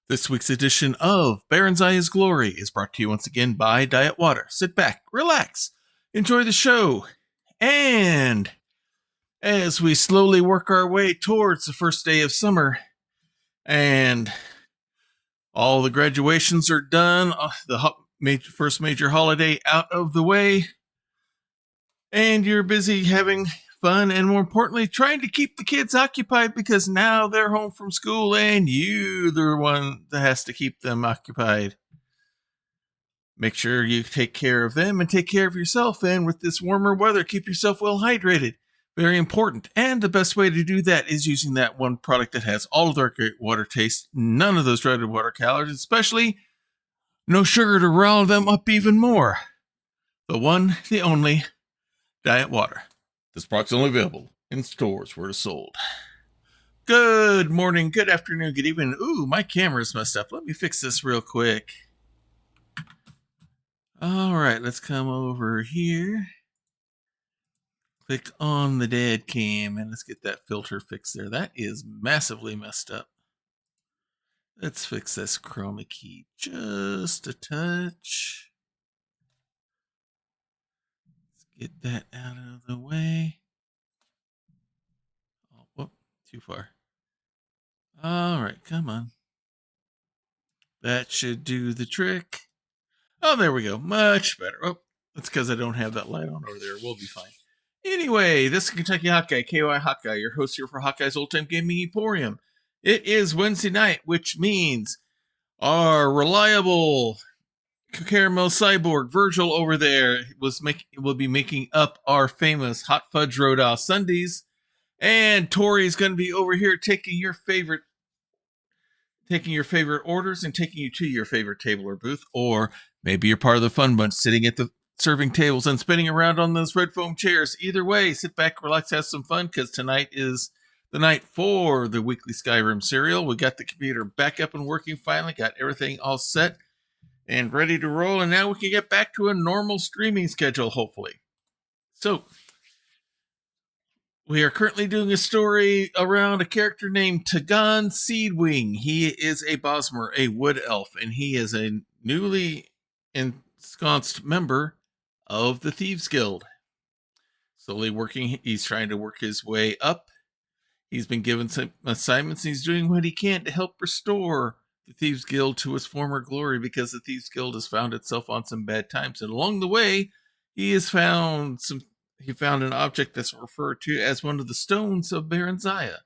This week's edition of Barenziah's Glory is brought to you once again by Diet Water. Sit back, relax, enjoy the show, and as we slowly work our way towards the first day of summer, and all the graduations are done, the first major holiday out of the way, and you're busy having fun and, more importantly, trying to keep the kids occupied because now they're home from school and you're the one that has to keep them occupied. Make sure you take care of them and take care of yourself, and with this warmer weather, keep yourself well hydrated. Very important. And the best way to do that is using that one product that has all of their great water taste, none of those dreaded water calories, especially no sugar to rile them up even more. The one, the only, Diet Water. This product's only available in stores where it's sold. Good morning, good afternoon, good evening. Ooh, my camera's messed up. Let me fix this real quick. All right, let's come over here. Click on the dad cam and let's get that filter fixed there. That is massively messed up. Let's fix this chroma key just a touch. Let's get that out of the way. Oh, whoop, too far. All right, come on. That should do the trick. Oh, there we go. Much better. Oh, that's because I don't have that light on over there. We'll be fine. Anyway, this is Kentucky Hawkeye, KY Hawkeye, your host here for Hawkeye's Old Time Gaming Emporium. It is Wednesday night, which means our reliable caramel cyborg Virgil over there will be making up our famous hot fudge Rodale sundaes, and Tori's going to be over here taking your favorite orders and taking you to your favorite table or booth, or maybe you're part of the fun bunch sitting at the serving tables and spinning around on those red foam chairs. Either way, sit back, relax, have some fun, because tonight is the night for the weekly Skyrim serial. We got the computer back up and working finally, got everything all set and ready to roll, and now we can get back to a normal streaming schedule, hopefully. So, we are currently doing a story around a character named Tagan Seedwing. He is a Bosmer, a wood elf, and he is a newly ensconced member of the Thieves Guild. Slowly working, he's trying to work his way up. He's been given some assignments, and he's doing what he can to help restore the Thieves Guild to its former glory, because the Thieves Guild has found itself on some bad times. And along the way, he found an object that's referred to as one of the stones of Barenziah,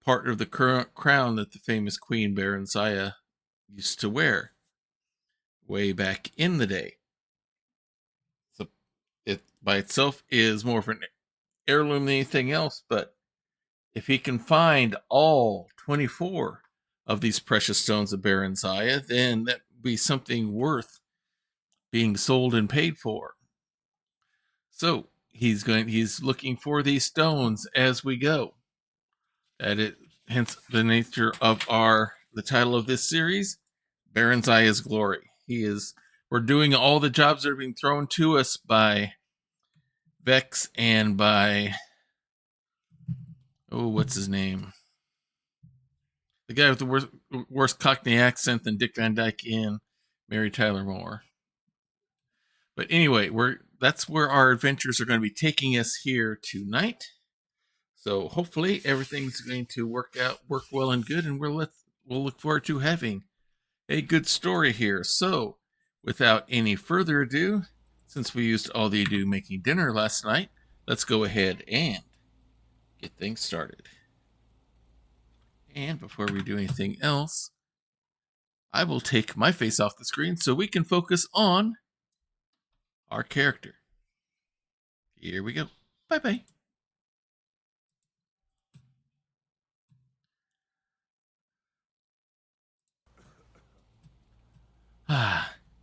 part of the current crown that the famous Queen Barenziah used to wear way back in the day. So it by itself is more of an heirloom than anything else, but if he can find all 24 of these precious stones of Barenziah, then that would be something worth being sold and paid for. So he's looking for these stones as we go. Hence the nature of the title of this series, Barenziah's Glory. We're doing all the jobs that are being thrown to us by Vex and by what's his name? The guy with the worst Cockney accent than Dick Van Dyke in Mary Tyler Moore. But anyway, that's where our adventures are going to be taking us here tonight. So hopefully everything's going to work well and good, and we'll look forward to having a good story here. So without any further ado, since we used all the ado making dinner last night, let's go ahead and get things started. And before we do anything else, I will take my face off the screen so we can focus on our character. Here we go. Bye-bye.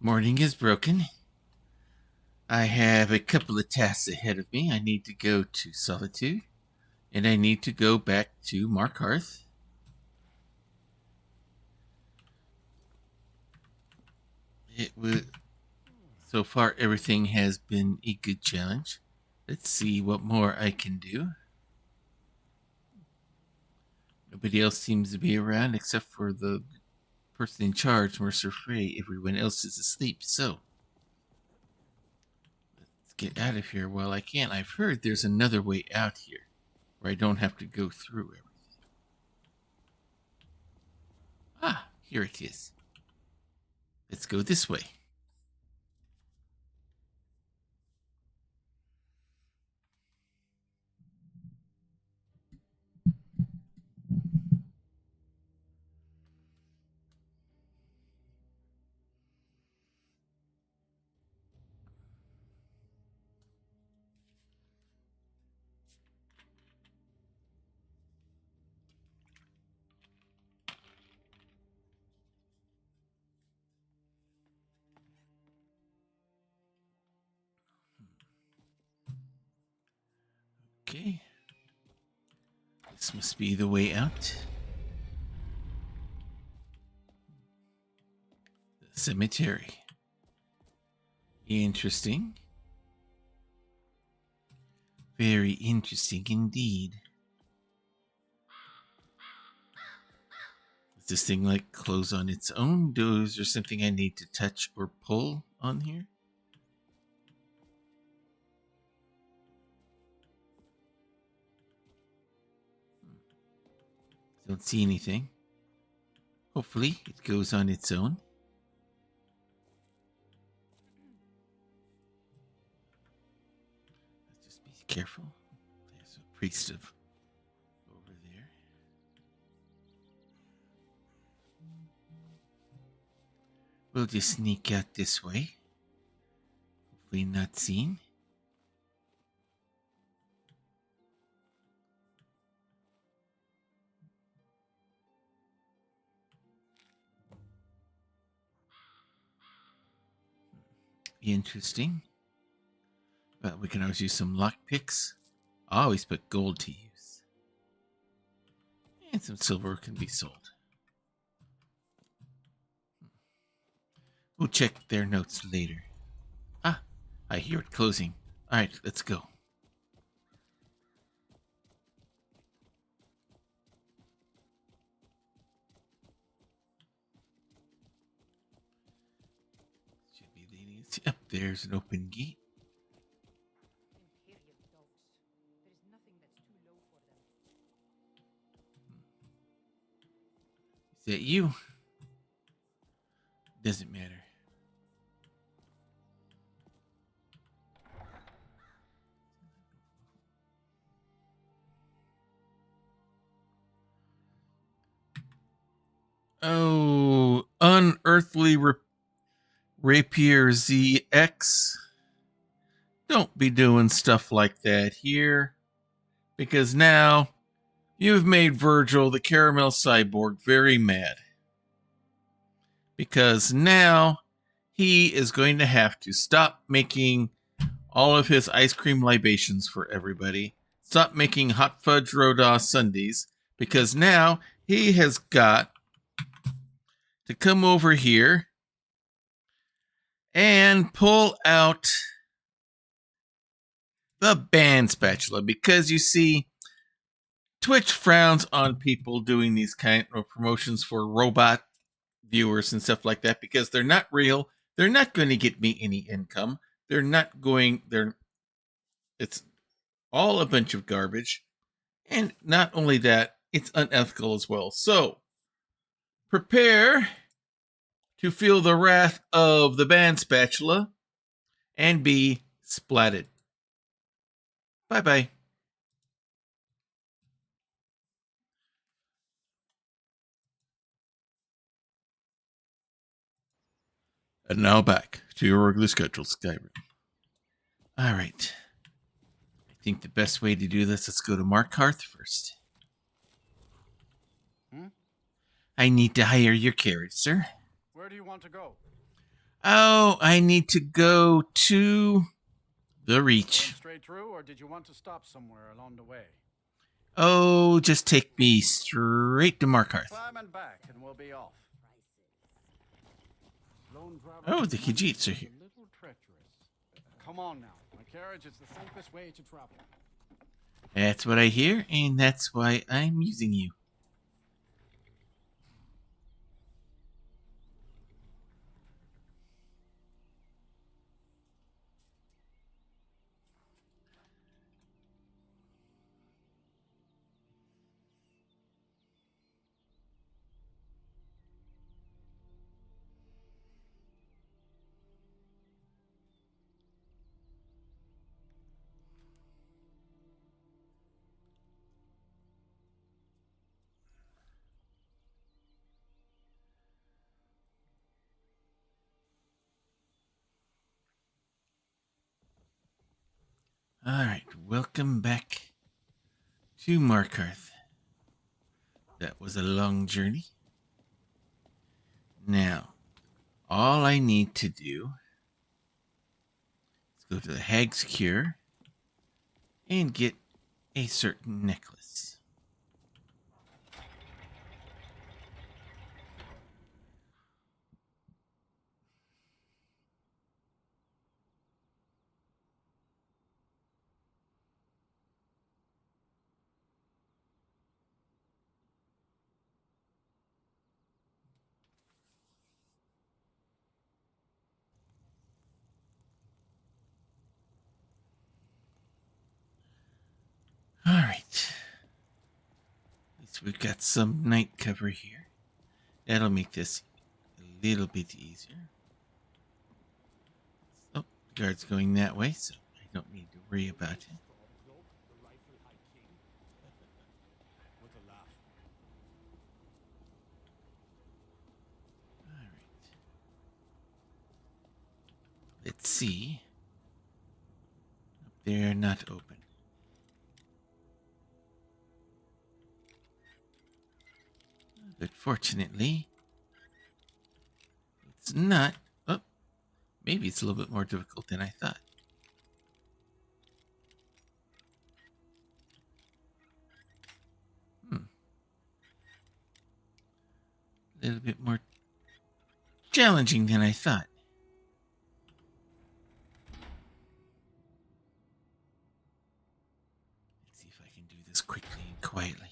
Morning is broken. I have a couple of tasks ahead of me. I need to go to Solitude, and I need to go back to Markarth. So far, everything has been a good challenge. Let's see what more I can do. Nobody else seems to be around except for the person in charge, Mercer Frey. Everyone else is asleep, so let's get out of here while I can. I've heard there's another way out here where I don't have to go through everything. Ah, here it is. Let's go this way. Okay. This must be the way out. The cemetery. Interesting. Very interesting indeed. Does this thing like close on its own? Is there something I need to touch or pull on here? Don't see anything. Hopefully it goes on its own. Let's just be careful. There's a priest over there. We'll just sneak out this way. Hopefully not seen. Interesting. But we can always use some lock picks. I always put gold to use. And some silver can be sold. We'll check their notes later. Ah, I hear it closing. Alright, let's go. Should be leading us up. There's an open gate. Is that you? Doesn't matter. Oh, unearthly rapier ZX. Don't be doing stuff like that here. Because now you've made Virgil, the caramel cyborg, very mad. Because now he is going to have to stop making all of his ice cream libations for everybody. Stop making hot fudge Roda sundaes. Because now he has got to come over here and pull out the band spatula. Because you see, Twitch frowns on people doing these kind of promotions for robot viewers and stuff like that because they're not real. They're not going to get me any income. It's all a bunch of garbage. And not only that, it's unethical as well. So, prepare to feel the wrath of the band spatula and be splatted. Bye-bye. And now back to your regularly scheduled Skyrim. Alright. I think the best way to do this is go to Markarth first. I need to hire your carriage, sir. Where do you want to go? Oh, I need to go to the Reach. Going straight through, or did you want to stop somewhere along the way? Oh, just take me straight to Markarth. Climb and back, and we'll be off. Oh, the Khajiits are here. A little treacherous. Come on now. My carriage is the safest way to travel. That's what I hear, and that's why I'm using you. Alright, welcome back to Markarth. That was a long journey. Now, all I need to do is go to the Hag's Cure and get a certain necklace. Alright. At least we've got some night cover here. That'll make this a little bit easier. Oh, the guard's going that way, so I don't need to worry about it. Alright. Let's see. Up there, not open. But fortunately, it's not. Oh, maybe it's a little bit more difficult than I thought. A little bit more challenging than I thought. Let's see if I can do this quickly and quietly.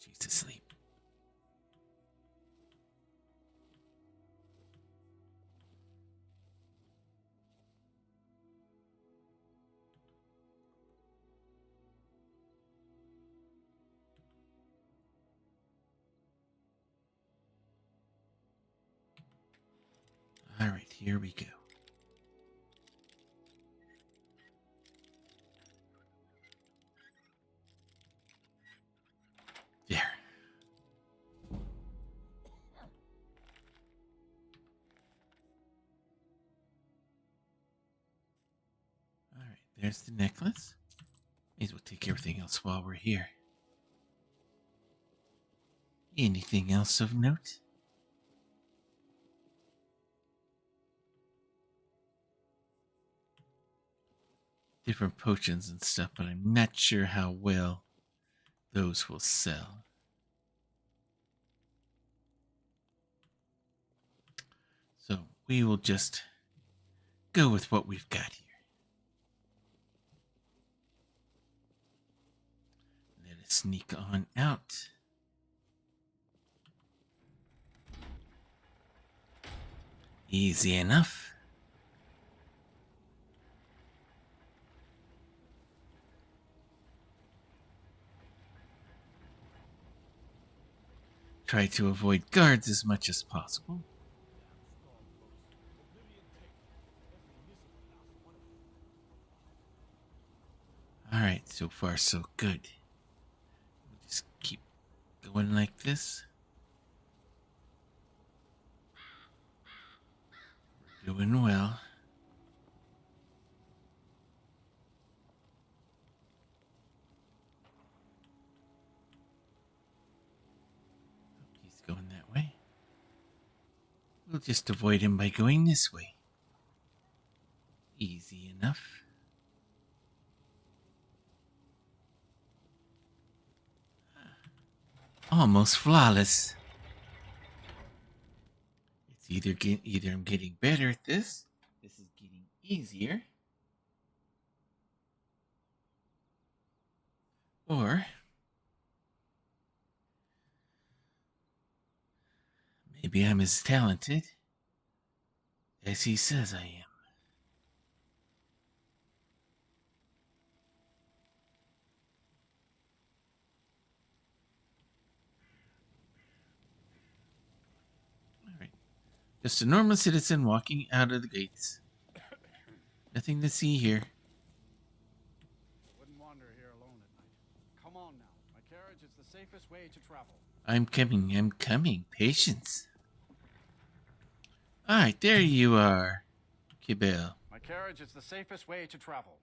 She's asleep. All right, here we go. There. All right, there's the necklace. May as well take everything else while we're here. Anything else of note? Different potions and stuff, but I'm not sure how well those will sell. So we will just go with what we've got here. Let us sneak on out. Easy enough. Try to avoid guards as much as possible. Alright, so far so good. We'll just keep going like this. We're doing well. He's going that way. We'll just avoid him by going this way. Easy enough. Almost flawless. It's either I'm getting better at this. This is getting easier. Or maybe I'm as talented as he says I am. Just a normal citizen walking out of the gates. Nothing to see here. Wouldn't wander here alone at night. Come on now. My carriage is the safest way to travel. I'm coming. Patience. Alright, there you are, Kibel. My carriage is the safest way to travel.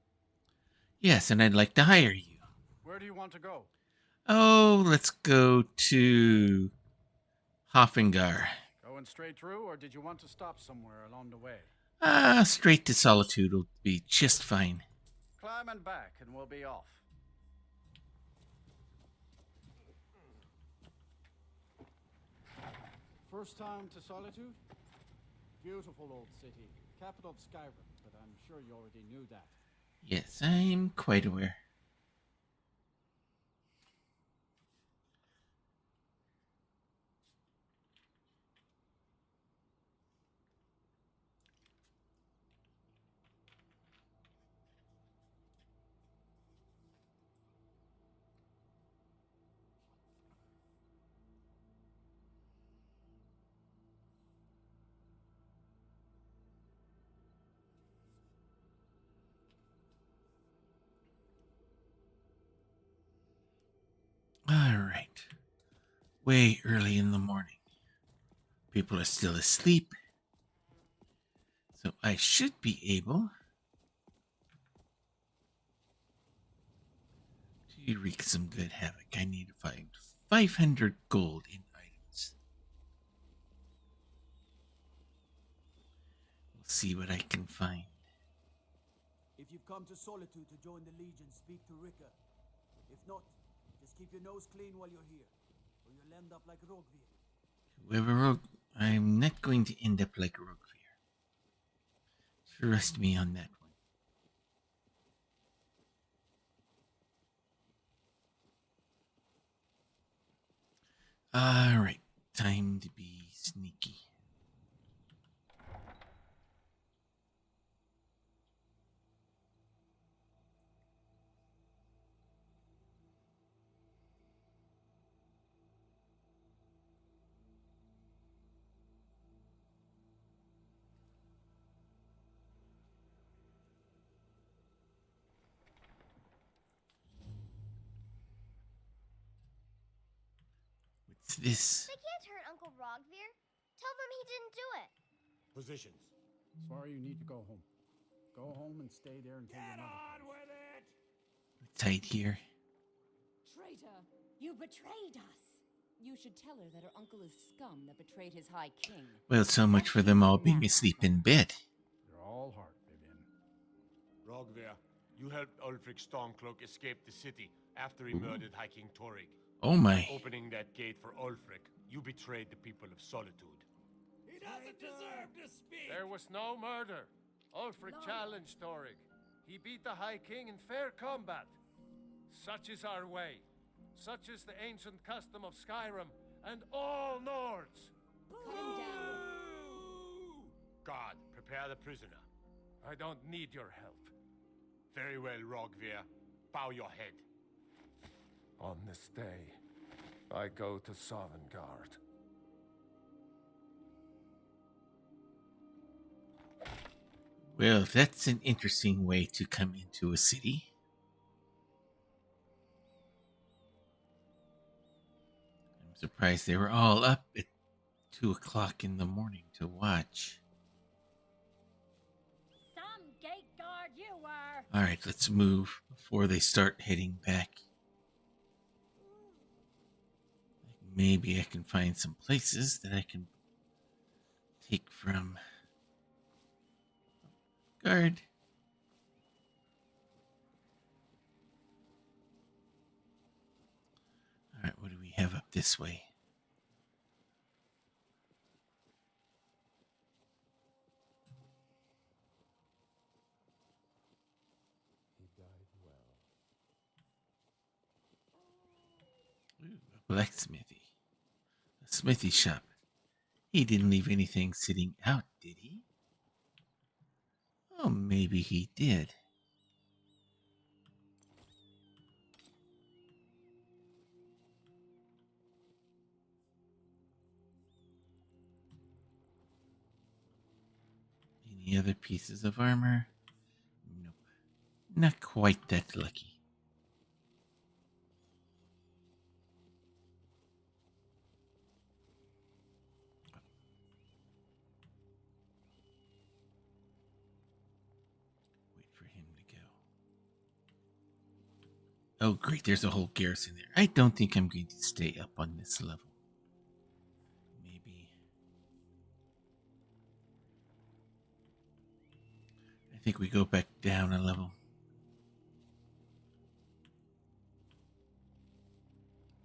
Yes, and I'd like to hire you. Where do you want to go? Oh, let's go to Hoffengar. Going straight through, or did you want to stop somewhere along the way? Straight to Solitude will be just fine. Climb and back, and we'll be off. First time to Solitude? Beautiful old city. Capital of Skyrim, but I'm sure you already knew that. Yes, I'm quite aware. Alright. Way early in the morning. People are still asleep. So I should be able to wreak some good havoc. I need to find 500 gold in items. We'll see what I can find. If you've come to Solitude to join the Legion, speak to Rika. If not, just keep your nose clean while you're here, or you'll end up like Rogvir. Whoever I'm not going to end up like Rogvir. Trust me on that one. Alright, time to be sneaky. What's this? They can't hurt Uncle Rogvir. Tell them he didn't do it. Positions. Sorry, you need to go home. Go home and stay there until your mother comes. with it! Tight here. Traitor, you betrayed us. You should tell her that her uncle is scum that betrayed his high king. Well, so much for them all being asleep in bed. You're all heart, Vivian. Rogvir, you helped Ulfric Stormcloak escape the city after he murdered High King Torig. Oh my. Opening that gate for Ulfric, you betrayed the people of Solitude. He doesn't deserve to speak! There was no murder. Ulfric challenged Torig. He beat the High King in fair combat. Such is our way. Such is the ancient custom of Skyrim and all Nords. Cut him down. God, prepare the prisoner. I don't need your help. Very well, Rogvir. Bow your head. On this day, I go to Sovngarde. Well, that's an interesting way to come into a city. I'm surprised they were all up at 2 o'clock in the morning to watch. Some gate guard you were. Alright, let's move before they start heading back. Maybe I can find some places that I can take from. Guard. Alright, what do we have up this way? Ooh, a blacksmithy. A smithy shop. He didn't leave anything sitting out, did he? Oh, maybe he did. Any other pieces of armor? Nope. Not quite that lucky. Wait for him to go. Oh, great. There's a whole garrison there. I don't think I'm going to stay up on this level. Maybe. I think we go back down a level.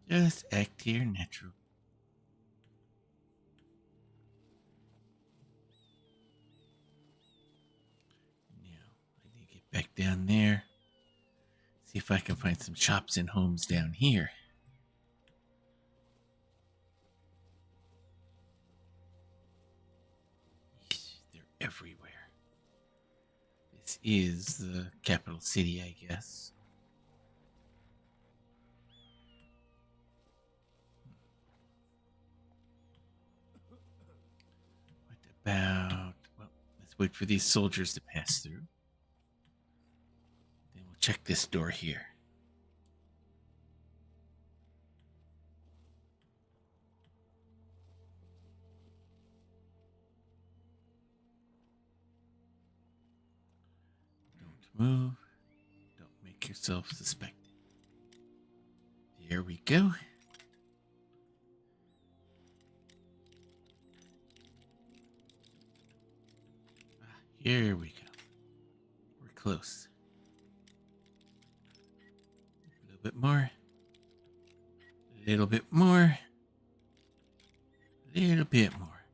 Just act here natural. Now, I need to get back down there. See if I can find some shops and homes down here. They're everywhere. This is the capital city, I guess. What about... Well, let's wait for these soldiers to pass through. Then we'll check this door here. Don't move. Don't make yourself suspected. There we go. Here we go. We're close. A little bit more. A little bit more. A little bit more.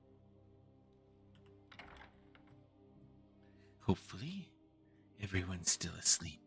Hopefully, everyone's still asleep.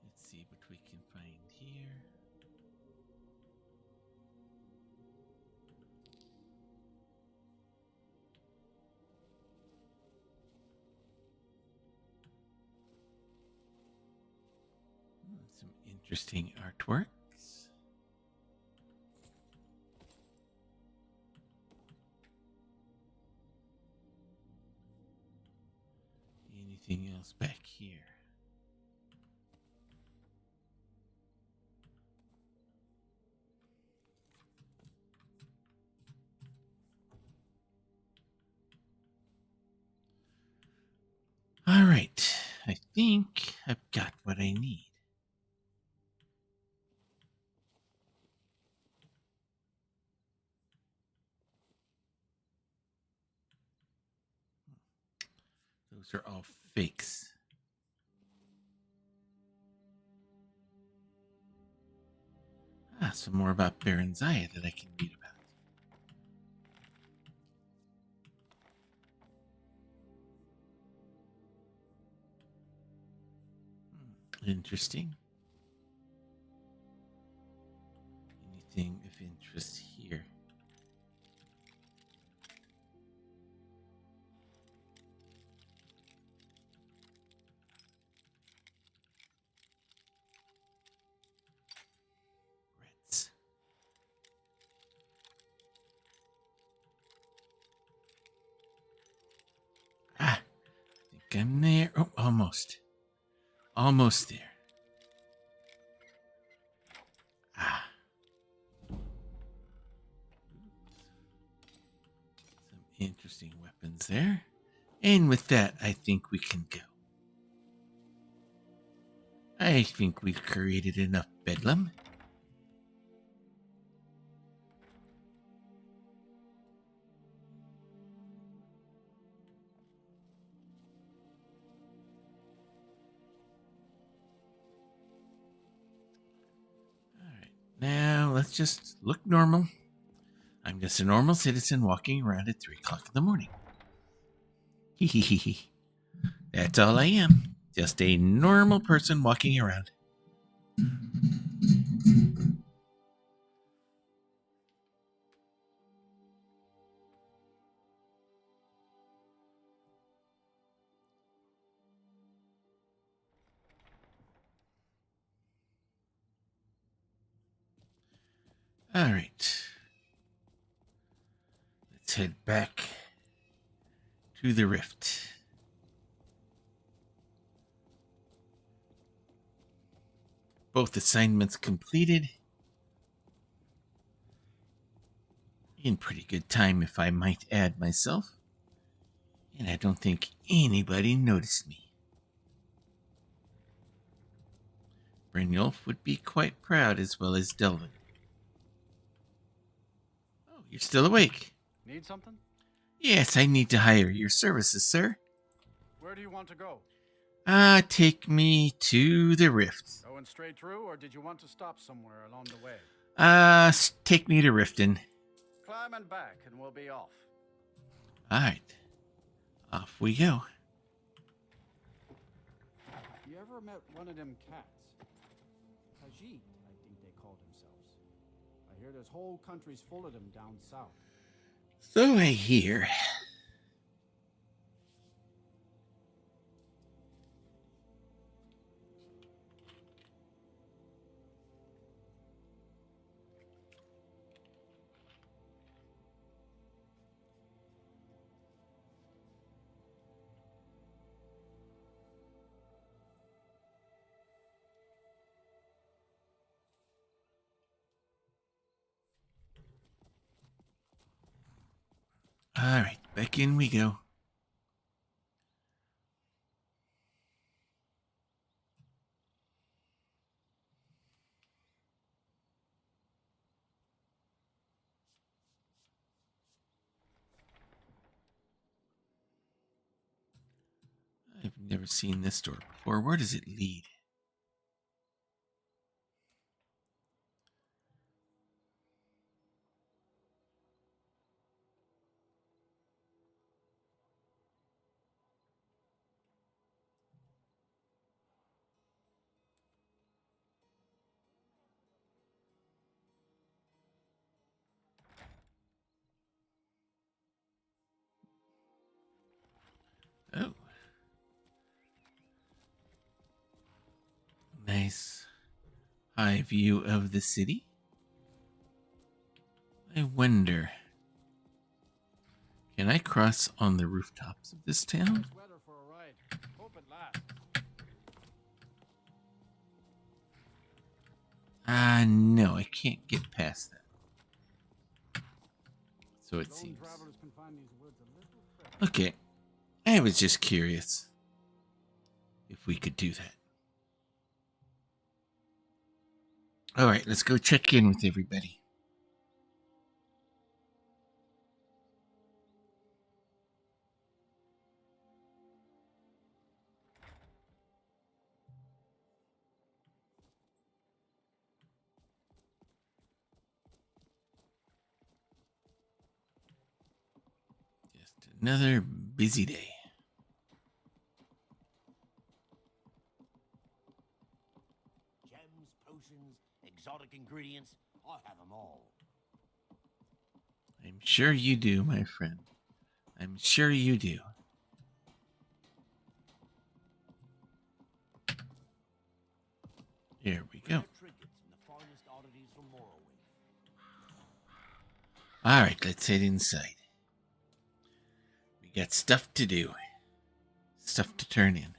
Let's see what we can find here. Some interesting artworks. Anything else back here? All right, I think I've got what I need. Those are all fakes. Some more about Barenziah that I can read about. Interesting. Anything of interest here? Reds. I think I'm there. Oh, almost. Almost there. Some interesting weapons there. And with that, I think we can go. I think we've created enough bedlam. Now, let's just look normal. I'm just a normal citizen walking around at 3 o'clock in the morning. Hee. That's all I am. Just a normal person walking around. All right. Let's head back to the rift. Both assignments completed. In pretty good time, if I might add myself. And I don't think anybody noticed me. Brynjolf would be quite proud, as well as Delvin. Oh, you're still awake. Need something? Yes, I need to hire your services, sir. Where do you want to go? Take me to the rift. Going straight through, or did you want to stop somewhere along the way? Take me to Riften. Climb and back, and we'll be off. Alright. Off we go. You ever met one of them cats? Khajiit, I think they call themselves. I hear there's whole countries full of them down south. So I hear. Alright, back in we go. I've never seen this door before. Where does it lead? Oh. Nice high view of the city. I wonder, can I cross on the rooftops of this town? Nice weather for a ride. Hope it lasts. No, I can't get past that. So it Lone seems. travelers can find these woods a little tricky. Okay, I was just curious if we could do that. Alright, let's go check in with everybody. Just another busy day. Gems, potions, exotic ingredients, I have them all. I'm sure you do, my friend. I'm sure you do. Here we go. Rare trinkets and the finest oddities from Morrowind. Alright, let's head inside. We got stuff to do. Stuff to turn in.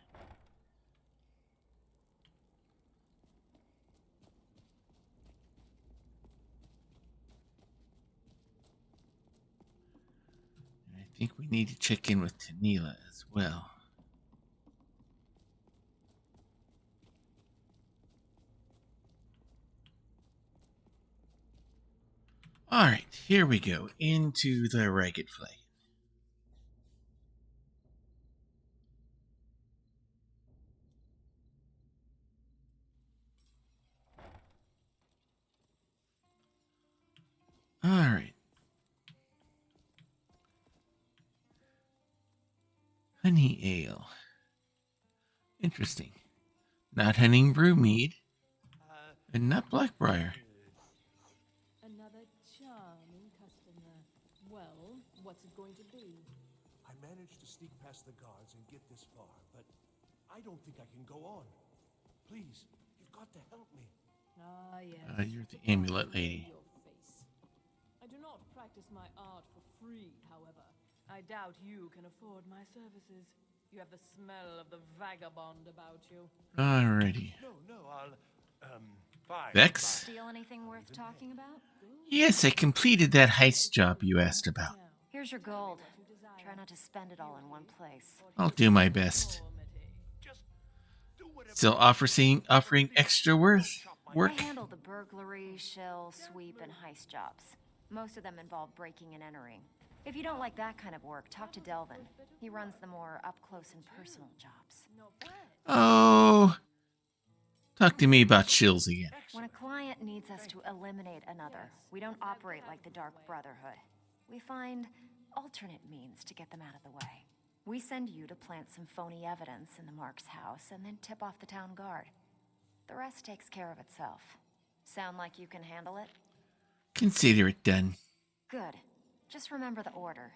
And I think we need to check in with Tanila as well. Alright, here we go. Into the Ragged Flag. Alright. Honey ale. Interesting. Not honey brew mead. And not blackbriar. Another charming customer. Well, what's it going to be? I managed to sneak past the guards and get this far, but I don't think I can go on. Please, you've got to help me. Ah, yes. You're the amulet lady. Your face. I do not practice my art for free, however. I doubt you can afford my services. You have the smell of the vagabond about you. Alrighty. No, I'll, fine. Vex? Steal anything worth talking about? Yes, I completed that heist job you asked about. Here's your gold. Try not to spend it all in one place. I'll do my best. Just do whatever. Still offering extra work? I handle the burglary, shill, sweep, and heist jobs. Most of them involve breaking and entering. If you don't like that kind of work, talk to Delvin. He runs the more up-close and personal jobs. Oh. Talk to me about shills again. When a client needs us to eliminate another, we don't operate like the Dark Brotherhood. We find alternate means to get them out of the way. We send you to plant some phony evidence in the Mark's house and then tip off the town guard. The rest takes care of itself. Sound like you can handle it? Consider it done. Good. Just remember the order.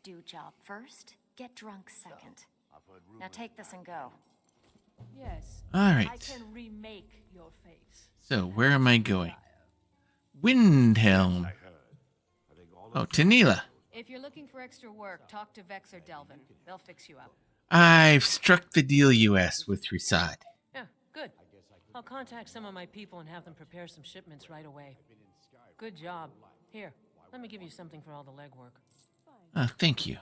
Do job first, get drunk second. Now take this and go. Yes. Alright. I can remake your face. So, where am I going? Windhelm. Oh, Tanila. If you're looking for extra work, talk to Vex or Delvin. They'll fix you up. I've struck the deal you asked with Risad. Yeah, good. I'll contact some of my people and have them prepare some shipments right away. Good job. Here, let me give you something for all the legwork. Thank you.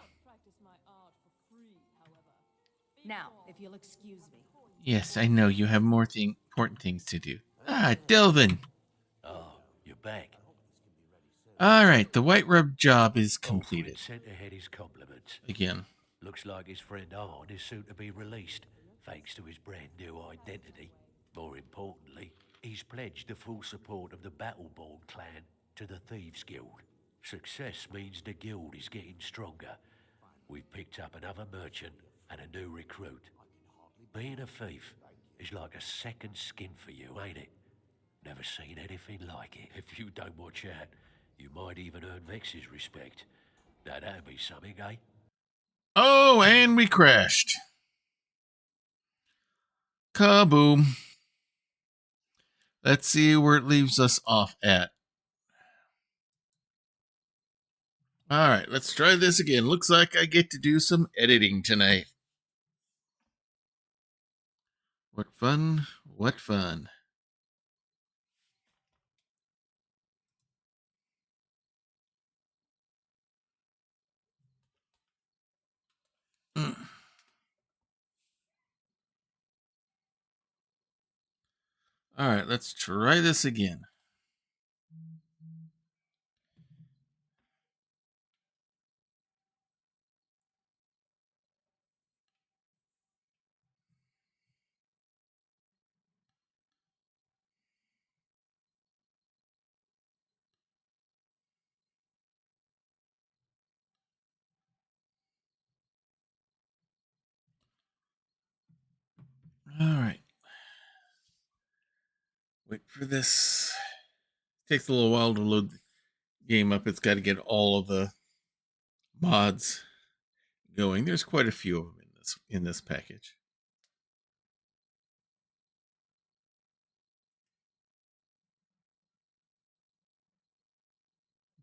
Now, if you'll excuse me. Yes, I know you have more important things to do. Delvin. Oh, you're back. Alright, the white rub job is completed. Sent ahead his compliments. Again. Looks like his friend Arn is soon to be released, thanks to his brand new identity. More importantly, he's pledged the full support of the Battleborn clan to the Thieves Guild. Success means the guild is getting stronger. We've picked up another merchant and a new recruit. Being a thief is like a second skin for you, ain't it? Never seen anything like it. If you don't watch out, you might even earn Vex's respect. Now that'd be something, eh? Oh, and we crashed. Kaboom. Let's see where it leaves us off at. Alright, let's try this again. Looks like I get to do some editing tonight. What fun, what fun. Alright, let's try this again. Alright. Wait for this. Takes a little while to load the game up. It's got to get all of the mods going. There's quite a few of them in this package.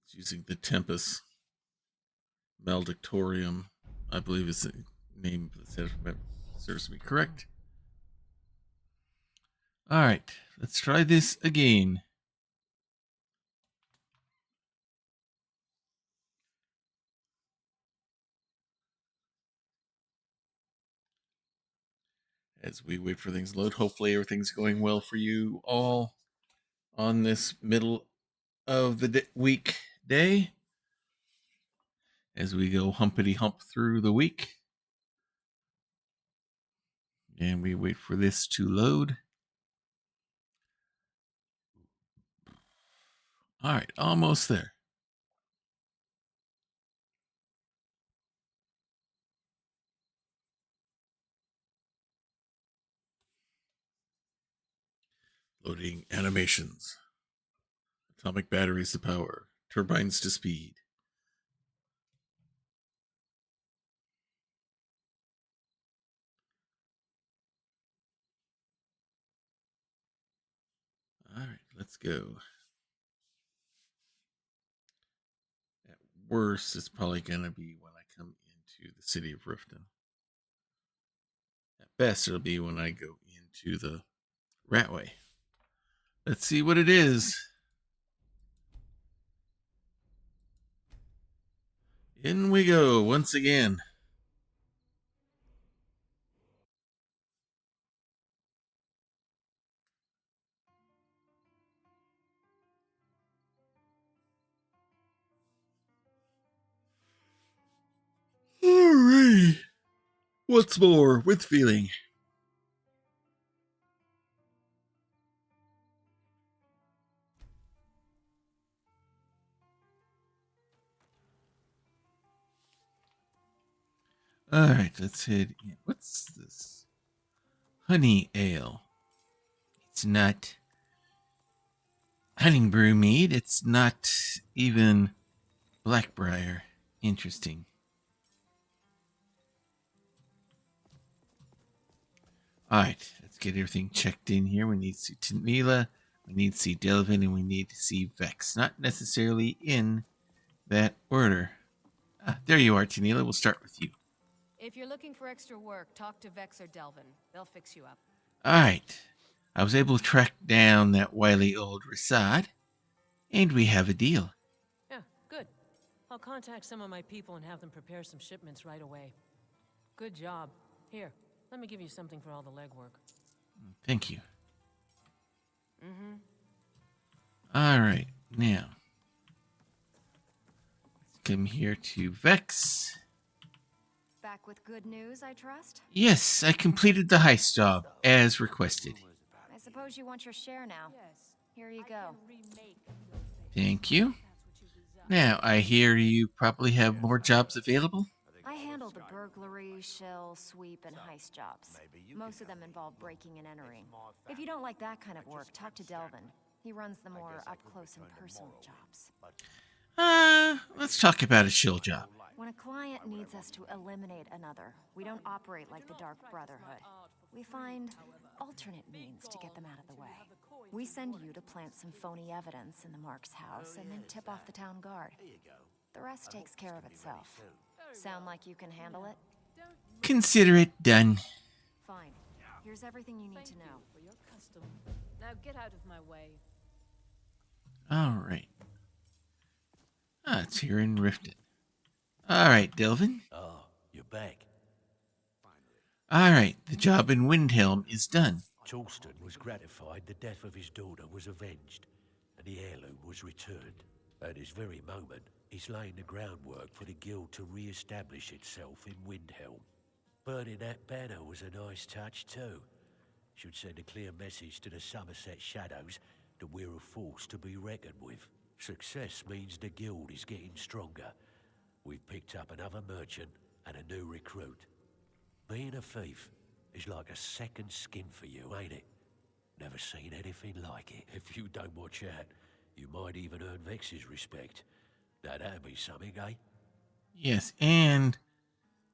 It's using the Tempest Maldictorium, I believe is the name that serves me correct. Alright, let's try this again. As we wait for things to load, hopefully everything's going well for you all on this middle of the week day. As we go humpity hump through the week. And we wait for this to load. Alright, almost there. Loading animations. Atomic batteries to power. Turbines to speed. Alright, let's go. At worst, it's probably going to be when I come into the city of Riften. At best, it'll be when I go into the Ratway. Let's see what it is. In we go once again. Alright. What's more, with feeling. Alright, let's head in. What's this? Honey ale. It's not hunting brew mead. It's not even Blackbriar. Interesting. Alright, let's get everything checked in here. We need to see Tanila, we need to see Delvin, and we need to see Vex. Not necessarily in that order. There you are, Tanila. We'll start with you. If you're looking for extra work, talk to Vex or Delvin. They'll fix you up. Alright. I was able to track down that wily old Rasad, and we have a deal. Yeah, good. I'll contact some of my people and have them prepare some shipments right away. Good job. Here, let me give you something for all the legwork. Thank you. Alright, now. Let's come here to Vex. Back with good news, I trust? Yes, I completed the heist job, as requested. I suppose you want your share now. Here you go. Thank you. Now, I hear you probably have more jobs available? I handle the burglary, shill, sweep, and heist jobs. Most of them involve breaking and entering. If you don't like that kind of work, talk to Delvin. He runs the more up-close and personal jobs. Let's talk about a shill job. When a client needs us to eliminate another, we don't operate like the Dark Brotherhood. We find alternate means to get them out of the way. We send you to plant some phony evidence in the Mark's house and then tip off the town guard. The rest takes care of itself. Sound like you can handle it? Consider it done. Fine. Here's everything you need to know. For your custom. Now get out of my way. Alright. It's here in Riften. Alright, Delvin. Oh, you're back. Alright, the job in Windhelm is done. Torsten was gratified the death of his daughter was avenged, and the heirloom was returned. At this very moment, he's laying the groundwork for the guild to re-establish itself in Windhelm. Burning that banner was a nice touch too. Should send a clear message to the Somerset Shadows that we're a force to be reckoned with. Success means the guild is getting stronger. We've picked up another merchant and a new recruit. Being a thief is like a second skin for you, ain't it? Never seen anything like it. If you don't watch out, you might even earn Vex's respect. Now that'd be something, eh? Yes, and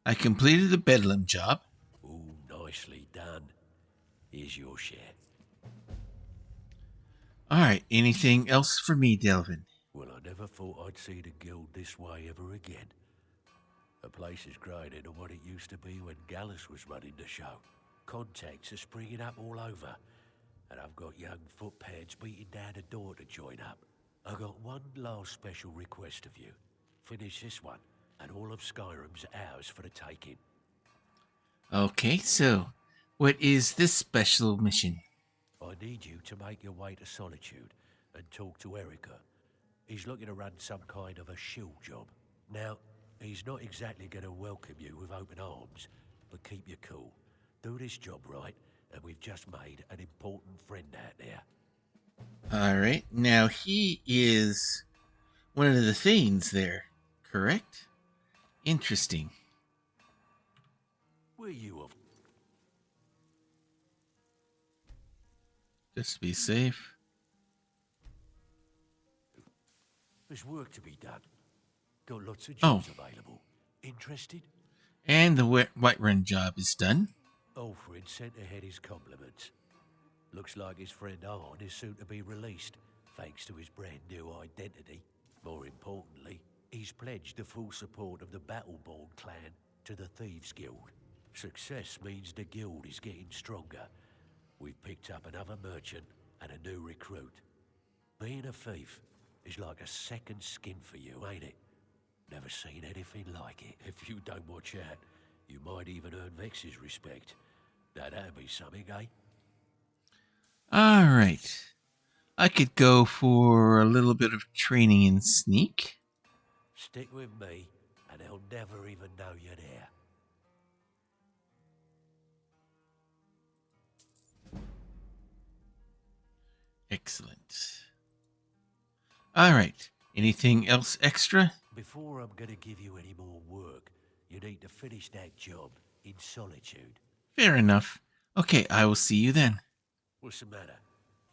I completed the Bedlam job. Ooh, nicely done. Here's your share. Alright, anything else for me, Delvin? Well, I never thought I'd see the guild this way ever again. The place is growing into what it used to be when Gallus was running the show. Contacts are springing up all over, and I've got young footpads beating down the door to join up. I've got one last special request of you. Finish this one, and all of Skyrim's ours for the taking. Okay, so what is this special mission? I need you to make your way to Solitude and talk to Erica. He's looking to run some kind of a shield job. Now, he's not exactly going to welcome you with open arms, but keep your cool. Do this job right, and we've just made an important friend out there. Alright, now he is one of the Thanes there, correct? Interesting. Were you of... Just to be safe. There's work to be done. Got lots of Oh. jobs available. Interested? And the White Run job is done. Alfred sent ahead his compliments. Looks like his friend Arn is soon to be released, thanks to his brand new identity. More importantly, he's pledged the full support of the Battleborn clan to the Thieves Guild. Success means the guild is getting stronger. We've picked up another merchant and a new recruit. Being a thief is like a second skin for you, ain't it? Never seen anything like it. If you don't watch out, you might even earn Vex's respect. Now that'd be something, eh? Alright. I could go for a little bit of training in sneak. Stick with me, and they'll never even know you're there. Excellent. Alright. Anything else extra? Before I'm gonna give you any more work, you need to finish that job in solitude. Fair enough. Okay, I will see you then. What's the matter?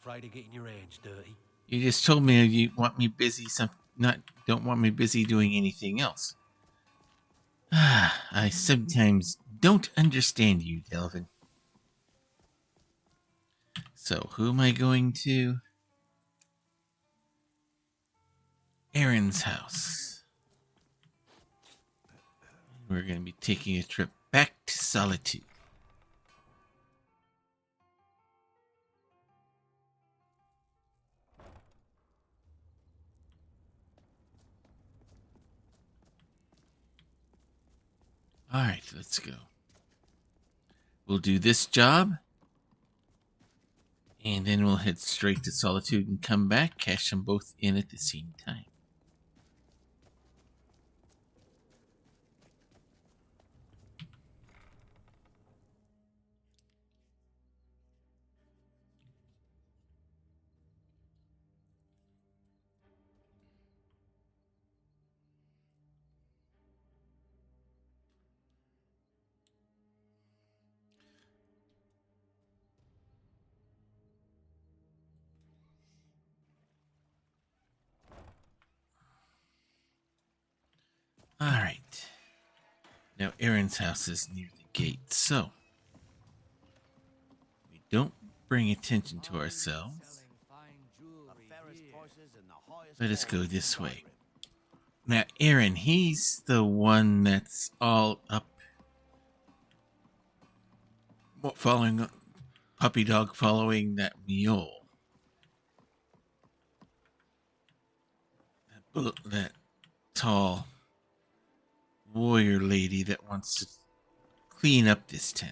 Afraid of getting your hands dirty? You just told me you want me busy don't want me busy doing anything else. I sometimes don't understand you, Delvin. So, who am I going to? Aaron's house. We're going to be taking a trip back to Solitude. Alright, let's go. We'll do this job. And then we'll head straight to Solitude and come back, cash them both in at the same time. Alright. Now Aaron's house is near the gate, so we don't bring attention to ourselves. Let us go this way. Now Aaron, he's the one that's all up following puppy dog following that mule. That tall warrior lady that wants to clean up this town.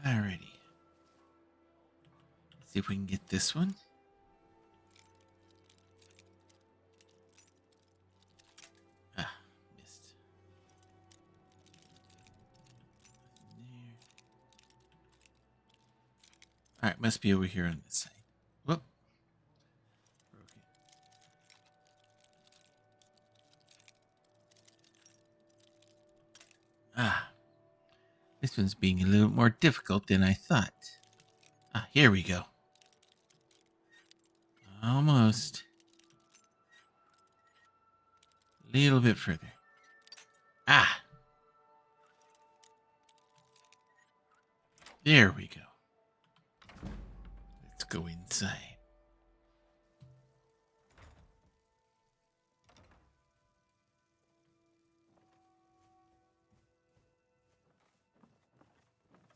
Alrighty. Let's see if we can get this one. Ah, missed. Alright, must be over here on this side. Whoop. Broke it. Ah. This one's being a little more difficult than I thought. Ah, here we go. Almost. A little bit further. Ah. There we go. Let's go inside.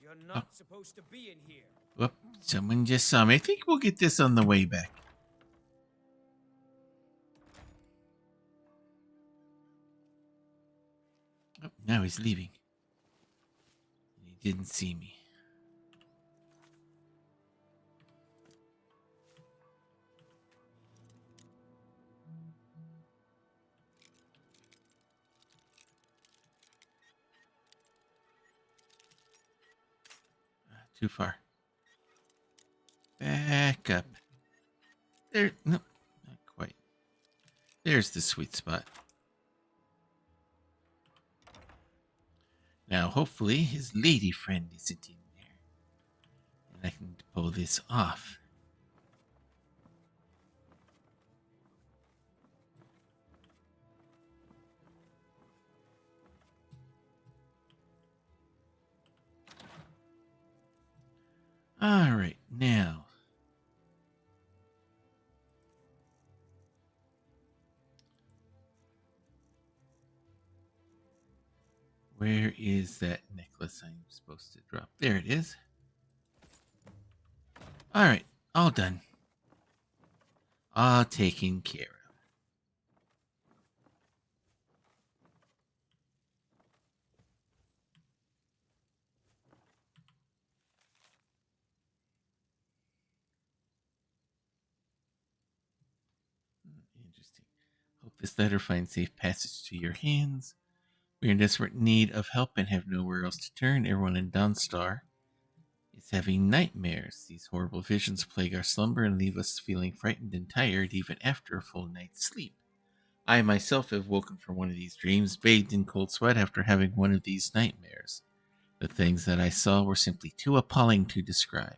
You're not supposed to be in here. Whoop, someone just saw me. I think we'll get this on the way back. Oh, now he's leaving. He didn't see me. Too far. Back up. There, no, not quite. There's the sweet spot. Now, hopefully, his lady friend isn't in there. And I can pull this off. All right, now. Where is that necklace I'm supposed to drop? There it is. All right, all done. All taken care of. Interesting. Hope this letter finds safe passage to your hands. We are in desperate need of help and have nowhere else to turn. Everyone in Dawnstar is having nightmares. These horrible visions plague our slumber and leave us feeling frightened and tired even after a full night's sleep. I myself have woken from one of these dreams, bathed in cold sweat after having one of these nightmares. The things that I saw were simply too appalling to describe.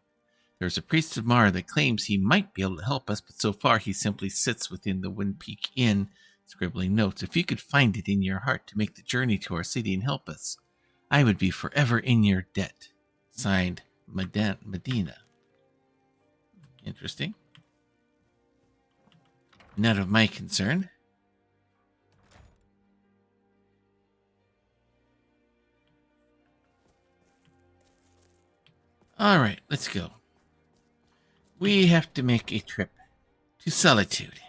There's a priest of Mara that claims he might be able to help us, but so far he simply sits within the Wind Peak Inn, scribbling notes. If you could find it in your heart to make the journey to our city and help us, I would be forever in your debt. Signed, Medina. Interesting. None of my concern. All right, let's go. We have to make a trip to Solitude.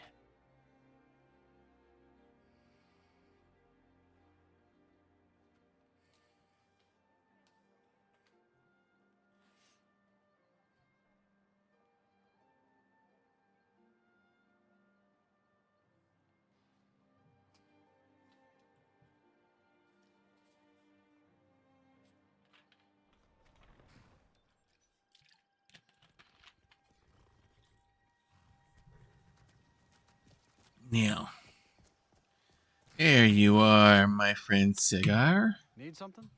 Now, there you are, my friend Cigar. Need something?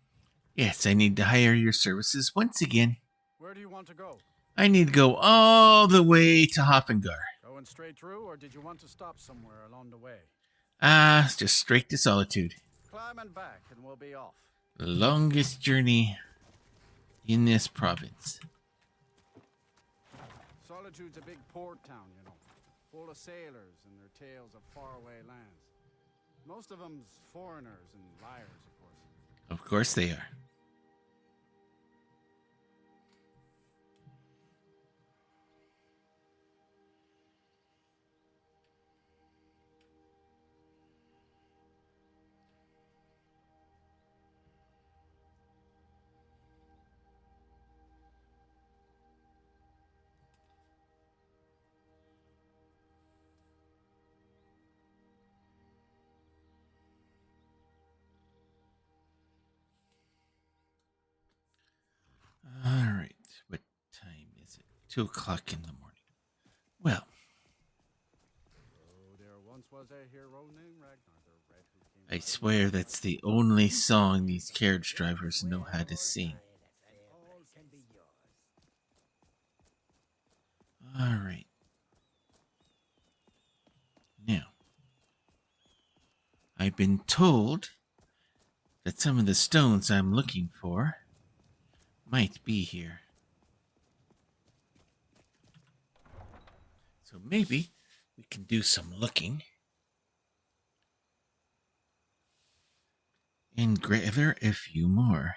Yes, I need to hire your services once again. Where do you want to go? I need to go all the way to Hoffengar. Going straight through, or did you want to stop somewhere along the way? Just straight to Solitude. Climb and back, and we'll be off. The longest journey in this province. Solitude's a big port town, you know, full of sailors and their tales of faraway lands. Most of them's foreigners and liars, of course. Of course they are. All right. What time is it? 2 o'clock in the morning. Well. Oh, there once was a hero named Ragnar the Red who came. I swear that's the only song these carriage drivers know how to sing. All right. Now, I've been told that some of the stones I'm looking for might be here. So maybe we can do some looking and gather a few more.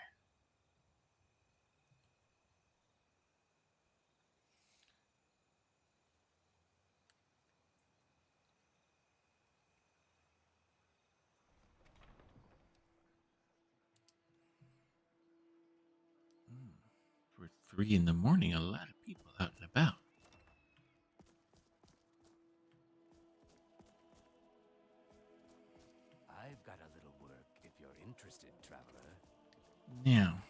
For 3 in the morning, a lot of people out and about. I've got a little work if you're interested, traveler. Now.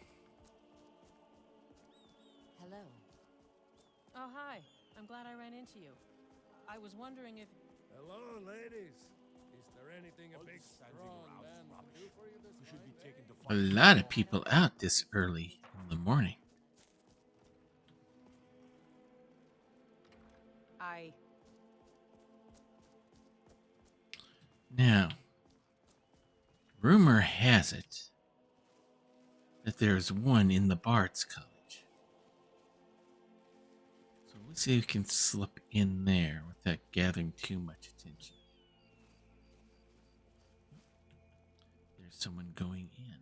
Hello. Oh, hi. I'm glad I ran into you. I was wondering if... Hello, ladies. Is there anything a big, strong man can do for you this We should be taken to A lot of people out this early in the morning. Now, rumor has it that there's one in the Bard's College. So let's see if we can slip in there without gathering too much attention. There's someone going in.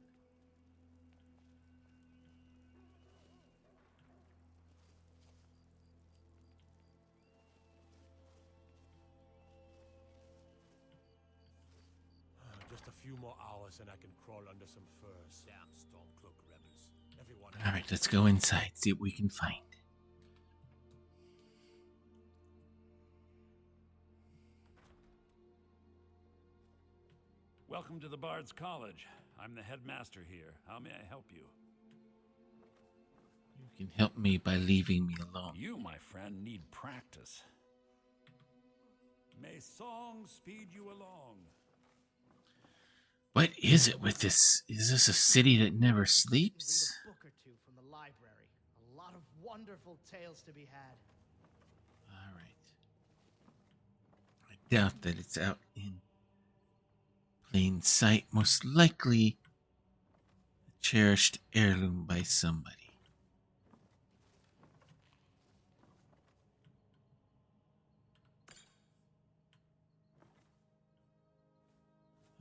Just a few more hours and I can crawl under some furs. Damn Stormcloak rebels. Everyone. All right, let's go inside, see what we can find. Welcome to the Bard's College. I'm the headmaster here. How may I help you? You can help me by leaving me alone. You, my friend, need practice. May song speed you along. What is it with this? Is this a city that never sleeps? A book or two from the library. A lot of wonderful tales to be had. All right. I doubt that it's out in plain sight. Most likely a cherished heirloom by somebody.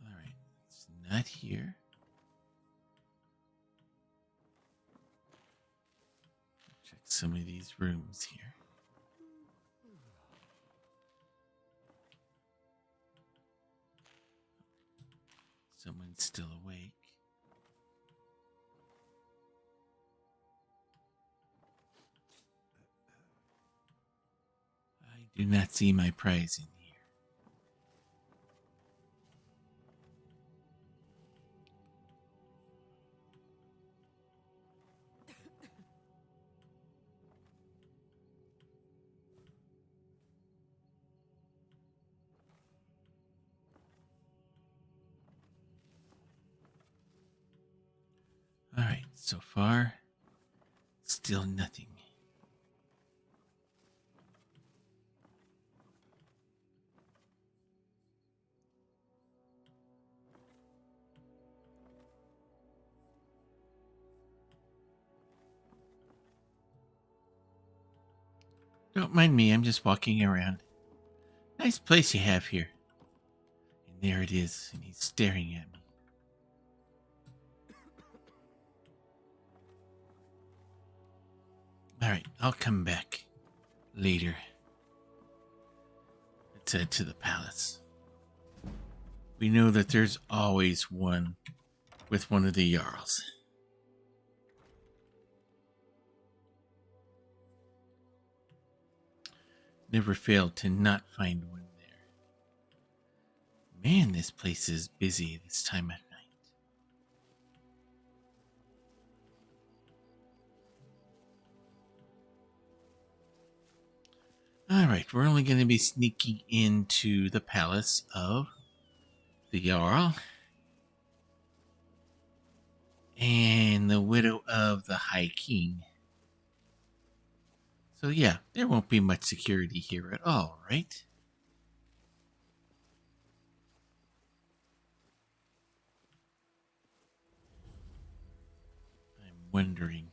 All right. It's not here. Check some of these rooms here. Someone's still awake. I do not see my prize in here. All right, so far, still nothing. Don't mind me, I'm just walking around. Nice place you have here. And there it is, and he's staring at me. Alright, I'll come back later. Let's head to the palace. We know that there's always one with one of the Jarls. Never failed to not find one there. Man, this place is busy this time at night. Alright, we're only going to be sneaking into the palace of the Jarl and the widow of the High King. So yeah, there won't be much security here at all, right? I'm wondering.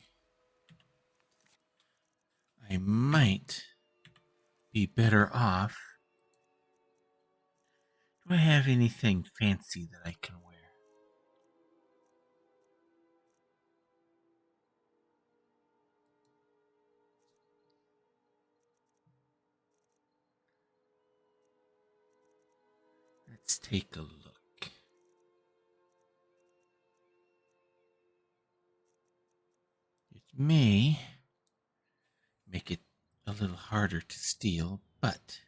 I might be better off. Do I have anything fancy that I can wear? Let's take a look. It may make it a little harder to steal, but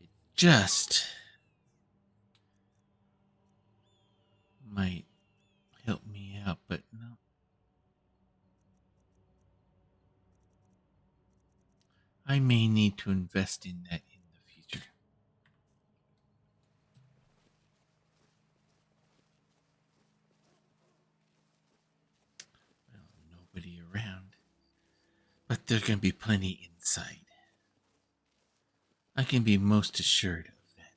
it just might help me out, but no. I may need to invest in that in the future. there's going to be plenty inside. I can be most assured of that.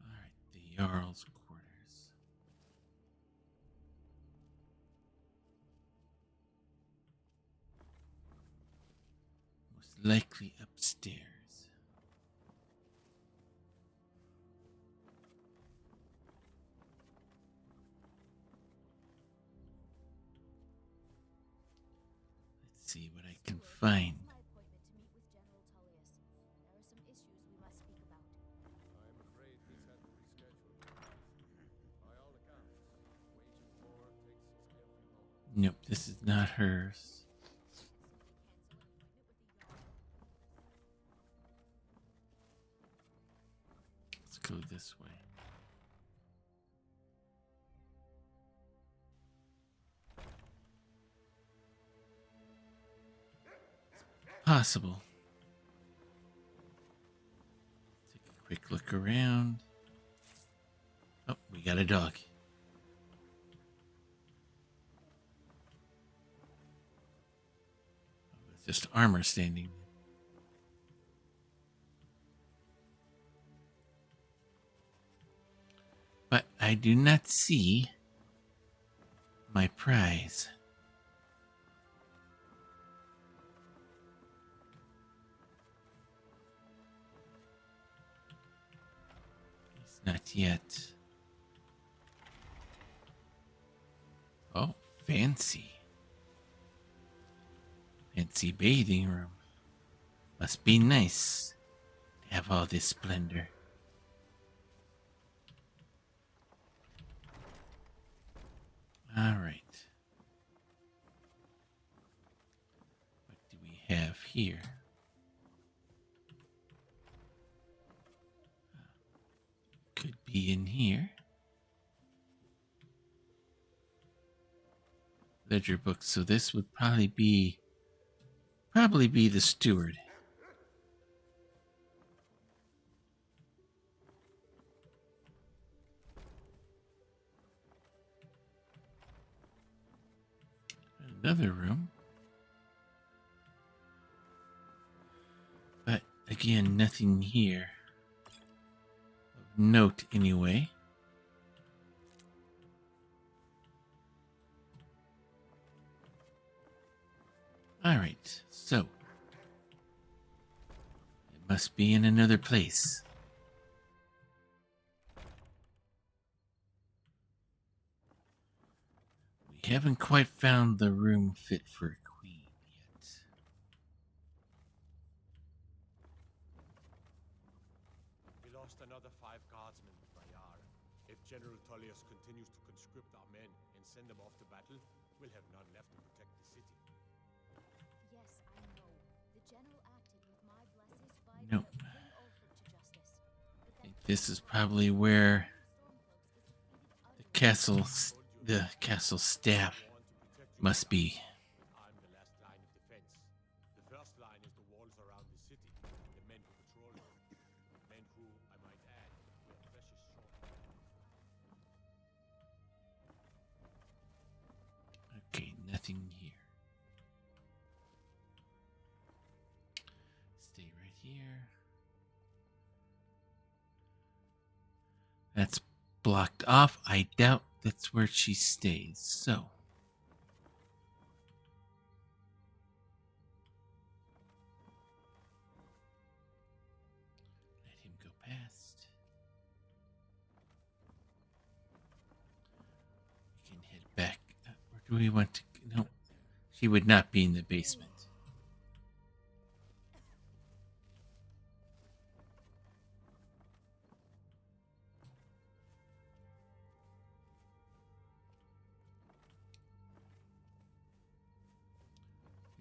All right, the Jarl's quarters. Most likely upstairs. Let's see what I can find. My appointment to meet with General Tullius. There are some issues we must speak about. I'm afraid this had to reschedule. By all accounts, waging war takes its every moment. Nope, this is not hers. Let's go this way. Possible. Take a quick look around. Oh, we got a dog. Oh, it's just armor standing. But I do not see my prize. Not yet. Oh, fancy. Fancy bathing room. Must be nice to have all this splendor. All right. What do we have here? Could be in here. Ledger book. So this would probably be the steward. Another room. But again, nothing here. Of note anyway. Alright, so it must be in another place. We haven't quite found the room fit for a queen yet. We lost another 5 guardsmen, Bayar. If General Tullius continues to conscript our men and send them off to battle, we'll have none left to protect the city. Yes, I know. The general acted with my blessings fight Nope. that would bring Ulfric to justice. But I think this is probably where the castle staff must be. I'm the last line of defense. The first line is the walls around the city, the men who patrol them. Men who, I might add, wear precious short. Okay, nothing here. Stay right here. That's blocked off. I doubt that's where she stays. So. Let him go past. We can head back. Where do we want to? No. She would not be in the basement.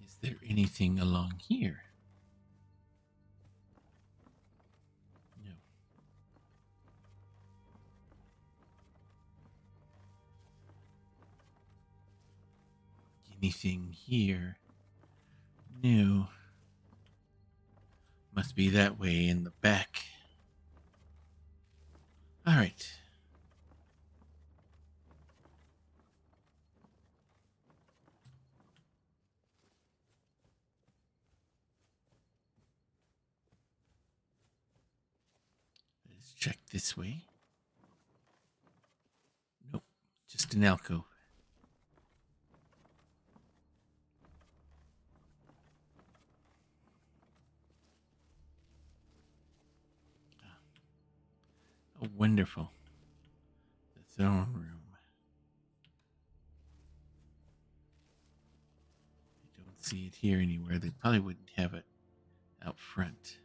Is there anything along here? No. anything here? No. Must be that way in the back. All right. Let's check this way. Nope, just an alcove. Oh, wonderful. The throne room. I don't see it here anywhere. They probably wouldn't have it out front.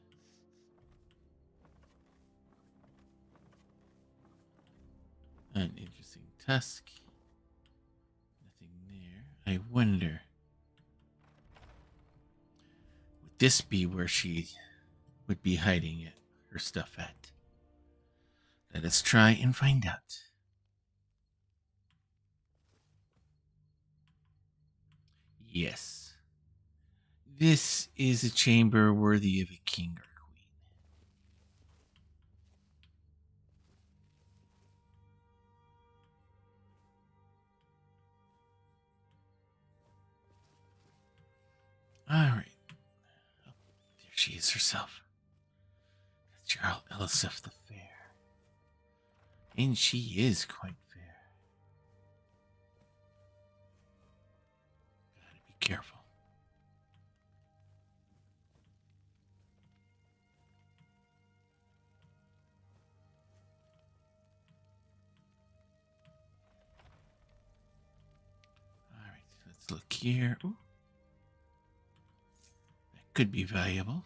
An interesting tusk. Nothing there. I wonder. Would this be where she would be hiding it, her stuff at? Let us try and find out. Yes. This is a chamber worthy of a king or queen. All right. Oh, there she is herself. Jarl Elisif the Fair. And she is quite fair. Gotta be careful. All right, let's look here. Ooh. That could be valuable.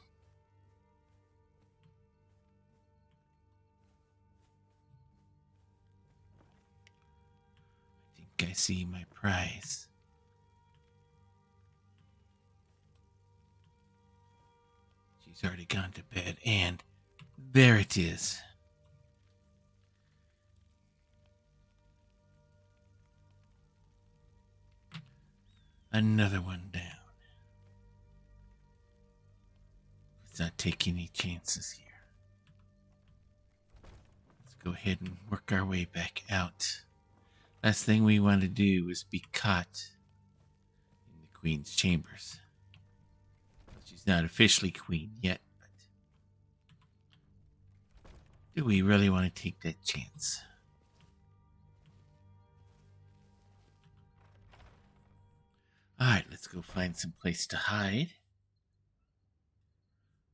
I see my prize. She's already gone to bed, and there it is. Another one down. Let's not take any chances here. Let's go ahead and work our way back out. Last thing we want to do is be caught in the queen's chambers. She's not officially queen yet, but do we really want to take that chance? Alright, let's go find some place to hide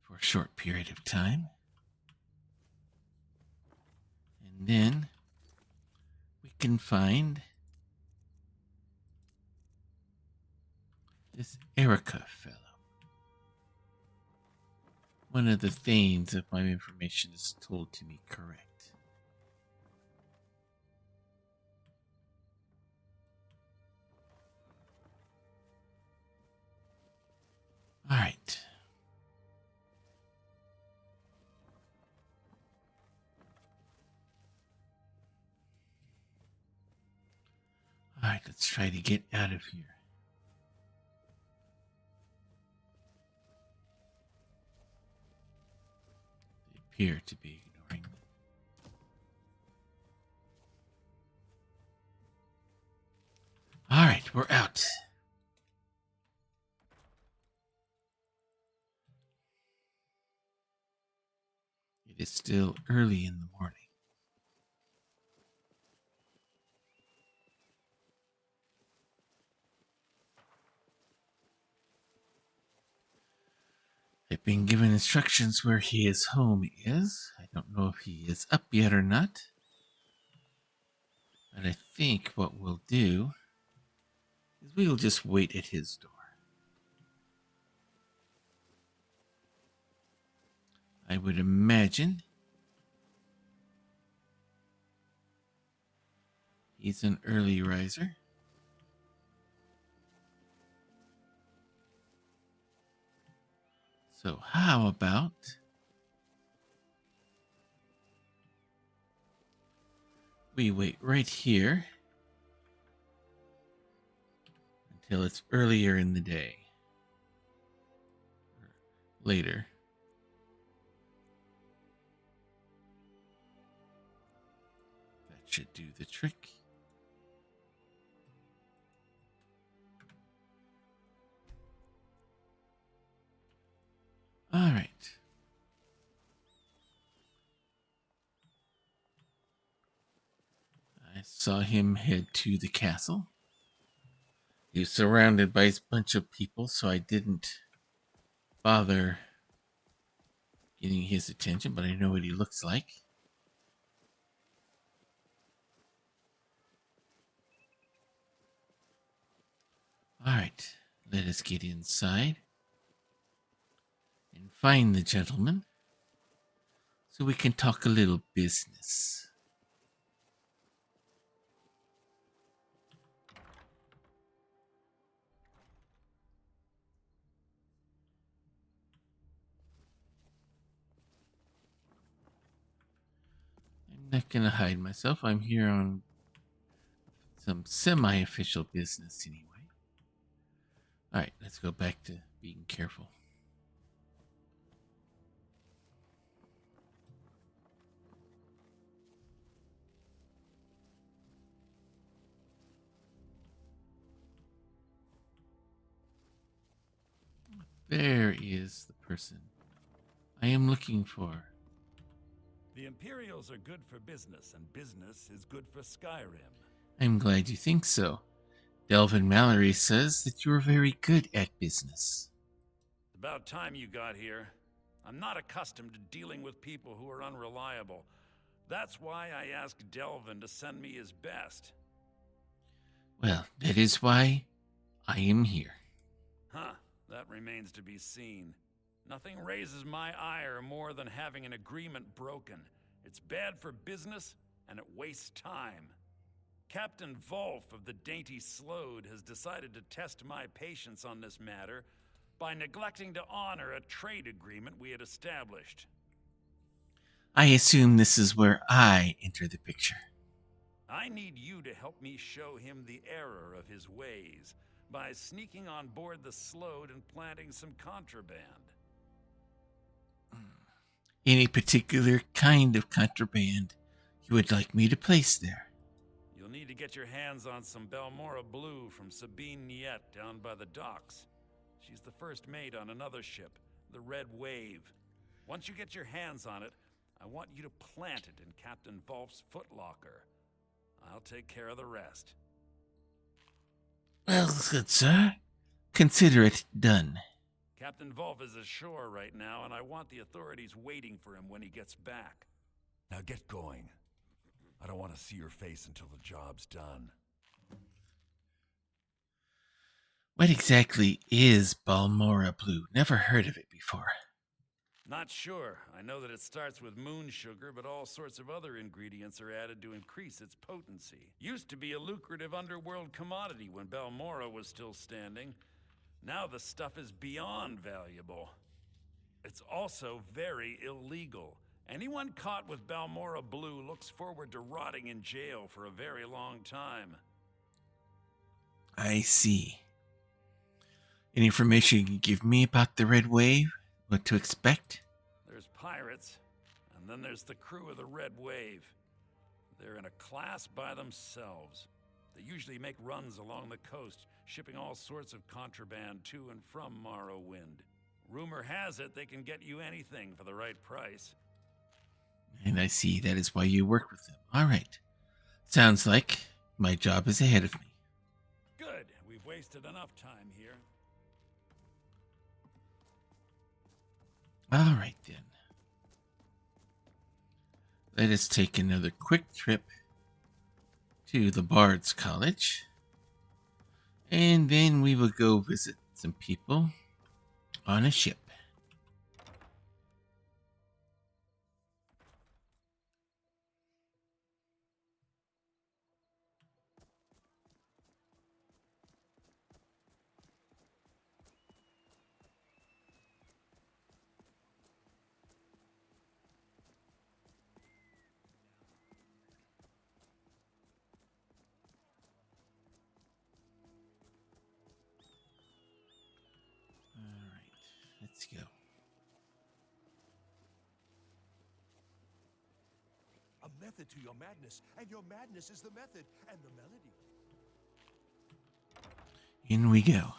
for a short period of time. And then we can find this Erica fellow. One of the Thanes, if my information is told to me correct. Alright. Alright, let's try to get out of here. They appear to be ignoring me. Alright, we're out. It is still early in the morning. I've been given instructions where his home is. I don't know if he is up yet or not. But I think what we'll do is we'll just wait at his door. I would imagine he's an early riser. So how about we wait right here till it's earlier in the day. Or later. That should do the trick. All right. I saw him head to the castle. He was surrounded by a bunch of people, so I didn't bother getting his attention, but I know what he looks like. All right, let us get inside and find the gentleman so we can talk a little business. I'm not going to hide myself. I'm here on some semi-official business anyway. All right, let's go back to being careful. There is the person I am looking for. The Imperials are good for business, and business is good for Skyrim. I'm glad you think so. Delvin Mallory says that you are very good at business. It's about time you got here. I'm not accustomed to dealing with people who are unreliable. That's why I asked Delvin to send me his best. Well, that is why I am here. Huh, that remains to be seen. Nothing raises my ire more than having an agreement broken. It's bad for business, and it wastes time. Captain Volf of the Dainty Slode has decided to test my patience on this matter by neglecting to honor a trade agreement we had established. I assume this is where I enter the picture. I need you to help me show him the error of his ways by sneaking on board the Slode and planting some contraband. Any particular kind of contraband you would like me to place there? You'll need to get your hands on some Balmora Blue from Sabine Niet down by the docks. She's the first mate on another ship, the Red Wave. Once you get your hands on it, I want you to plant it in Captain Volf's footlocker. I'll take care of the rest. Well, good sir. Consider it done. Captain Volf is ashore right now, and I want the authorities waiting for him when he gets back. Now get going. I don't want to see your face until the job's done. What exactly is Balmora Blue? Never heard of it before. Not sure. I know that it starts with moon sugar, but all sorts of other ingredients are added to increase its potency. Used to be a lucrative underworld commodity when Balmora was still standing. Now the stuff is beyond valuable. It's also very illegal. Anyone caught with Balmora Blue looks forward to rotting in jail for a very long time. I see. Any information you can give me about the Red Wave? What to expect? There's pirates, and then there's the crew of the Red Wave. They're in a class by themselves. They usually make runs along the coast, shipping all sorts of contraband to and from Morrowind. Rumor has it they can get you anything for the right price. And I see that is why you work with them. All right. Sounds like my job is ahead of me. Good. We've wasted enough time here. All right, then. Let us take another quick trip to the Bard's College. And then we will go visit some people on a ship. Let's go. A method to your madness, and your madness is the method and the melody. In we go.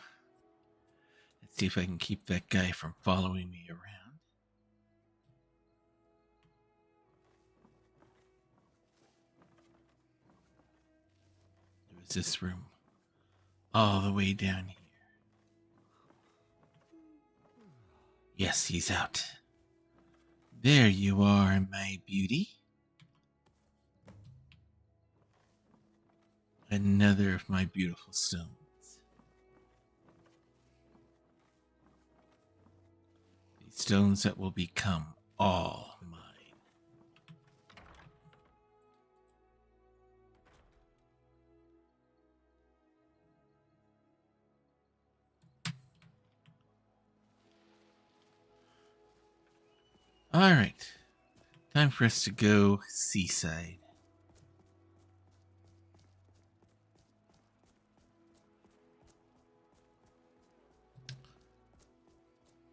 Let's see if I can keep that guy from following me around. There was this room all the way down here. Yes, he's out. There you are, my beauty. Another of my beautiful stones. These stones that will become all mine. All right. Time for us to go seaside.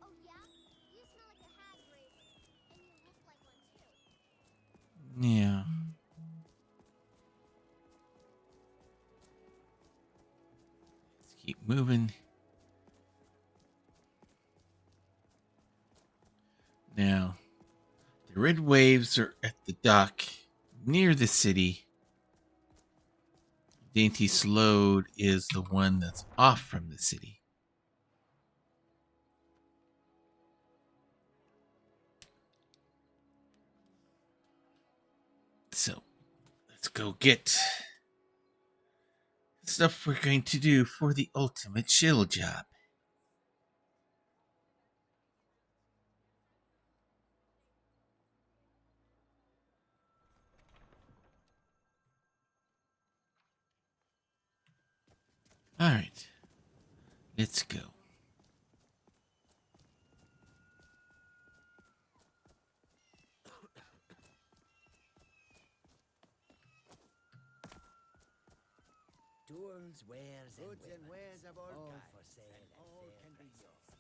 Oh yeah? You smell like a hag raven. And you look like one too. Yeah. Let's keep moving. Now, the red waves are at the dock near the city. Dainty Slode is the one that's off from the city. So, let's go get the stuff we're going to do for the ultimate shill job. All right, let's go. Tools, wares, and wares of all for sale, and all can be yours.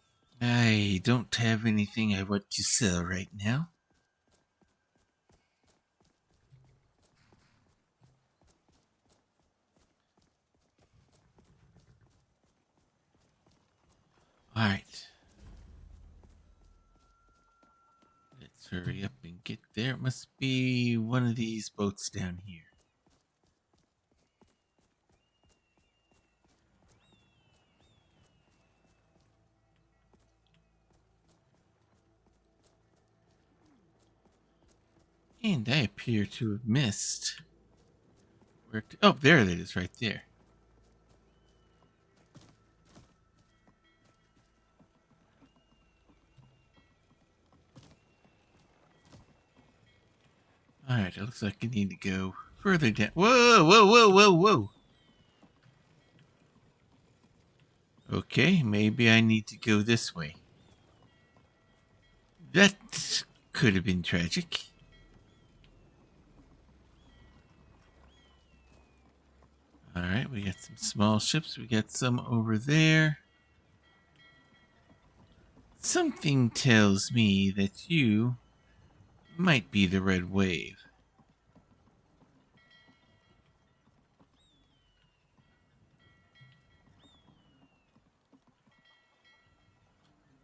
I don't have anything I want to sell right now. All right. Let's hurry up and get there. It must be one of these boats down here. And I appear to have missed. Oh, there it is, right there. Alright, it looks like I need to go further down. Whoa, whoa, whoa, whoa, whoa. Okay, maybe I need to go this way. That could have been tragic. Alright, we got some small ships. We got some over there. Something tells me that you might be the red wave.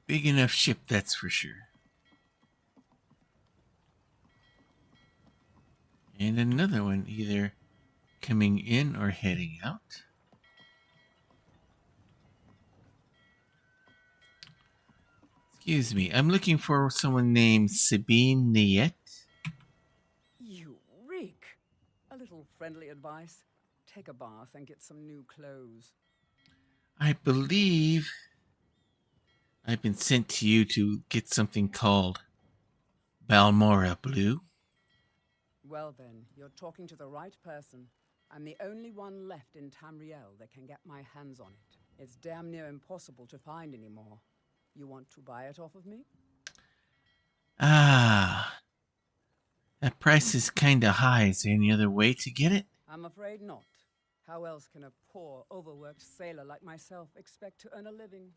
Big enough ship, that's for sure. And another one either coming in or heading out. Excuse me, I'm looking for someone named Sabine Niet. You reek. A little friendly advice. Take a bath and get some new clothes. I believe I've been sent to you to get something called Balmora Blue. Well then, you're talking to the right person. I'm the only one left in Tamriel that can get my hands on it. It's damn near impossible to find anymore. You want to buy it off of me? Ah, that price is kinda high. Is there any other way to get it? I'm afraid not. How else can a poor, overworked sailor like myself expect to earn a living?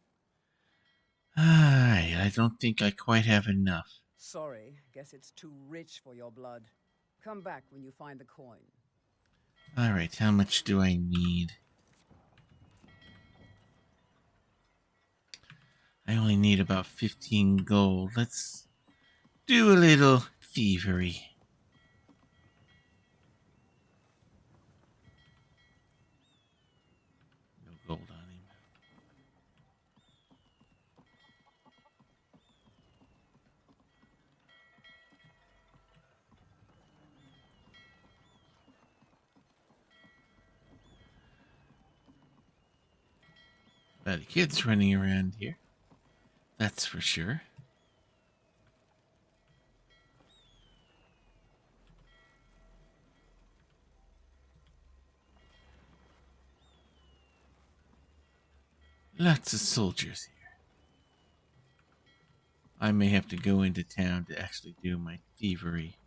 Ah, Alright, I don't think I quite have enough. Sorry, guess it's too rich for your blood. Come back when you find the coin. Alright, how much do I need? I only need about 15 gold. Let's do a little thievery. No gold on him. A lot of kids running around here. That's for sure. Lots of soldiers here. I may have to go into town to actually do my thievery.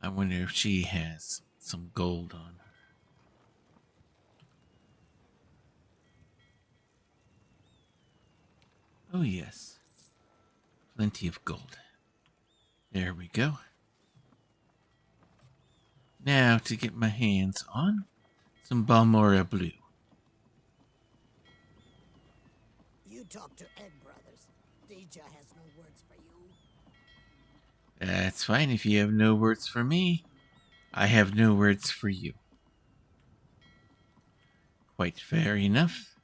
I wonder if she has some gold on her. Oh yes. Plenty of gold. There we go. Now to get my hands on some Balmora Blue. You talk to Egg Brothers. Deja has no words for you. That's fine if you have no words for me. I have no words for you. Quite fair enough.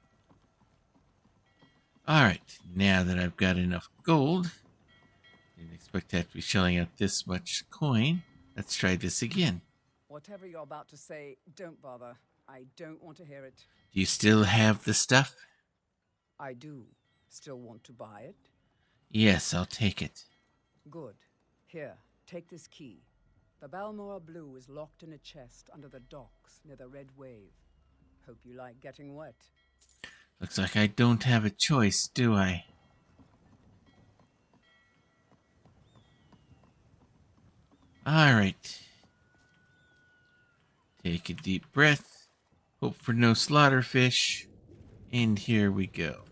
Alright, now that I've got enough gold, didn't expect to have to be shelling out this much coin. Let's try this again. Whatever you're about to say, don't bother. I don't want to hear it. Do you still have the stuff? I do. Still want to buy it? Yes, I'll take it. Good. Here, take this key. The Balmora Blue is locked in a chest under the docks near the Red Wave. Hope you like getting wet. Looks like I don't have a choice, do I? Alright. Take a deep breath. Hope for no slaughterfish. And here we go.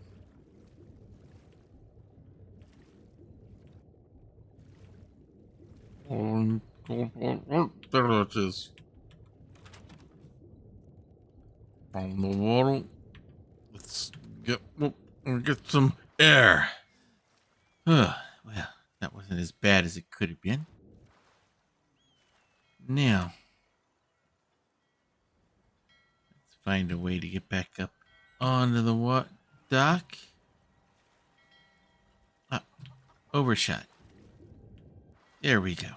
There it is. On the water. Let's get some air. Well, that wasn't as bad as it could have been. Now, let's find a way to get back up onto the dock. Overshot. There we go.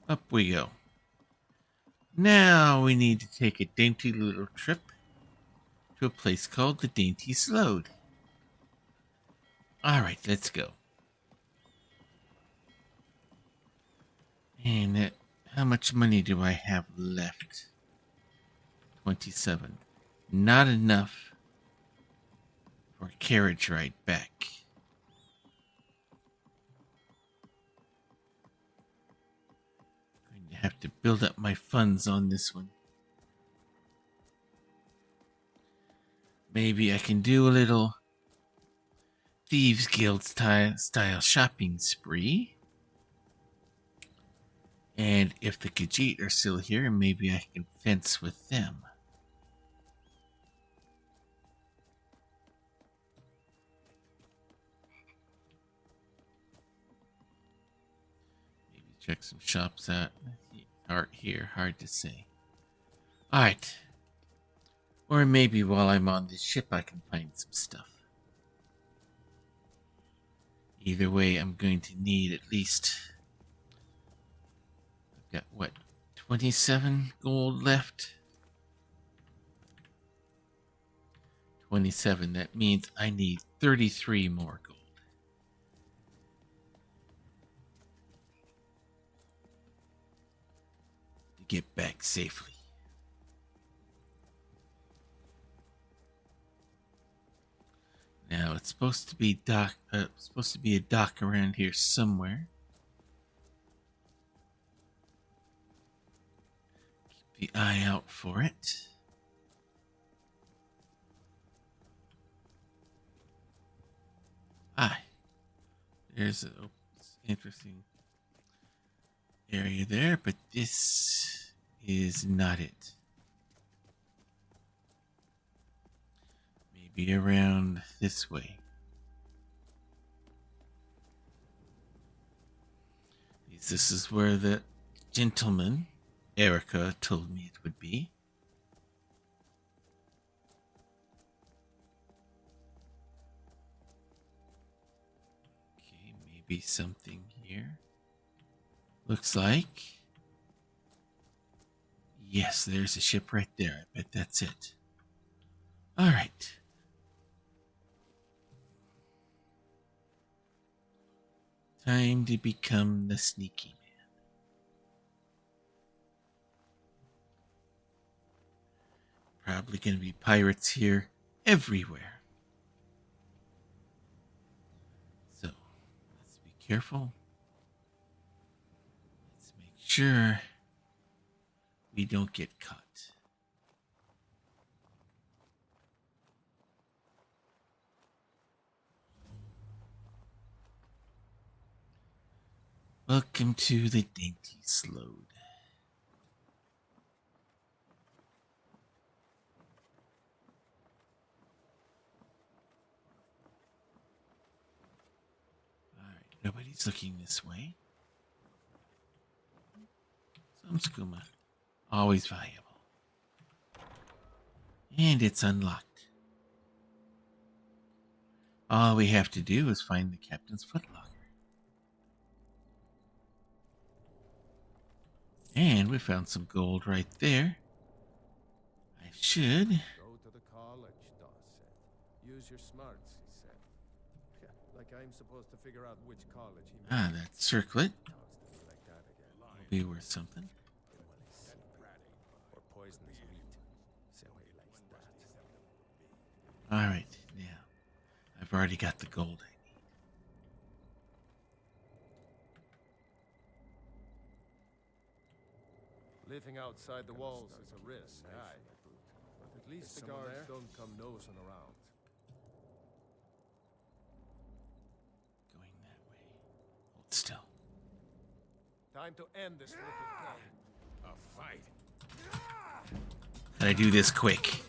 Up we go. Now we need to take a dainty little trip to a place called the Dainty Sload. Alright, let's go. And how much money do I have left? 27. Not enough for a carriage ride back. Going to have to build up my funds on this one. Maybe I can do a little Thieves Guild style shopping spree. And if the Khajiit are still here, maybe I can fence with them. Maybe check some shops out. Hard to say. Alright. Or maybe while I'm on this ship I can find some stuff. Either way, I'm going to need at least... I've got, what, 27 gold left? 27, that means I need 33 more gold. To get back safely. Now it's supposed to be a dock around here somewhere. the eye out for it. Ah, there's an interesting area there, but this is not it. Maybe around this way. This is where the gentleman, Erica, told me it would be. Okay, maybe something here. Looks like... Yes, there's a ship right there. I bet that's it. Alright. Time to become the sneaky man. Probably going to be pirates here everywhere. So, let's be careful. Let's make sure we don't get caught. Welcome to the Dainty Slode. Alright, nobody's looking this way. Some skooma. Always valuable. And it's unlocked. All we have to do is find the captain's footlocker. And we found some gold right there. I should. Go to the college, Dawes said. Use your smarts, he said. Yeah, like I'm supposed to figure out which college he meant. Ah, that circlet. Like that again. Will be worth something. Or poisonous meat. So he likes that. Alright, now. I've already got the gold I need. Living outside the walls is a risk, aye. But at least the guards don't come nosing around. Going that way. Hold still. Time to end this little game. A fight. Gotta do this quick.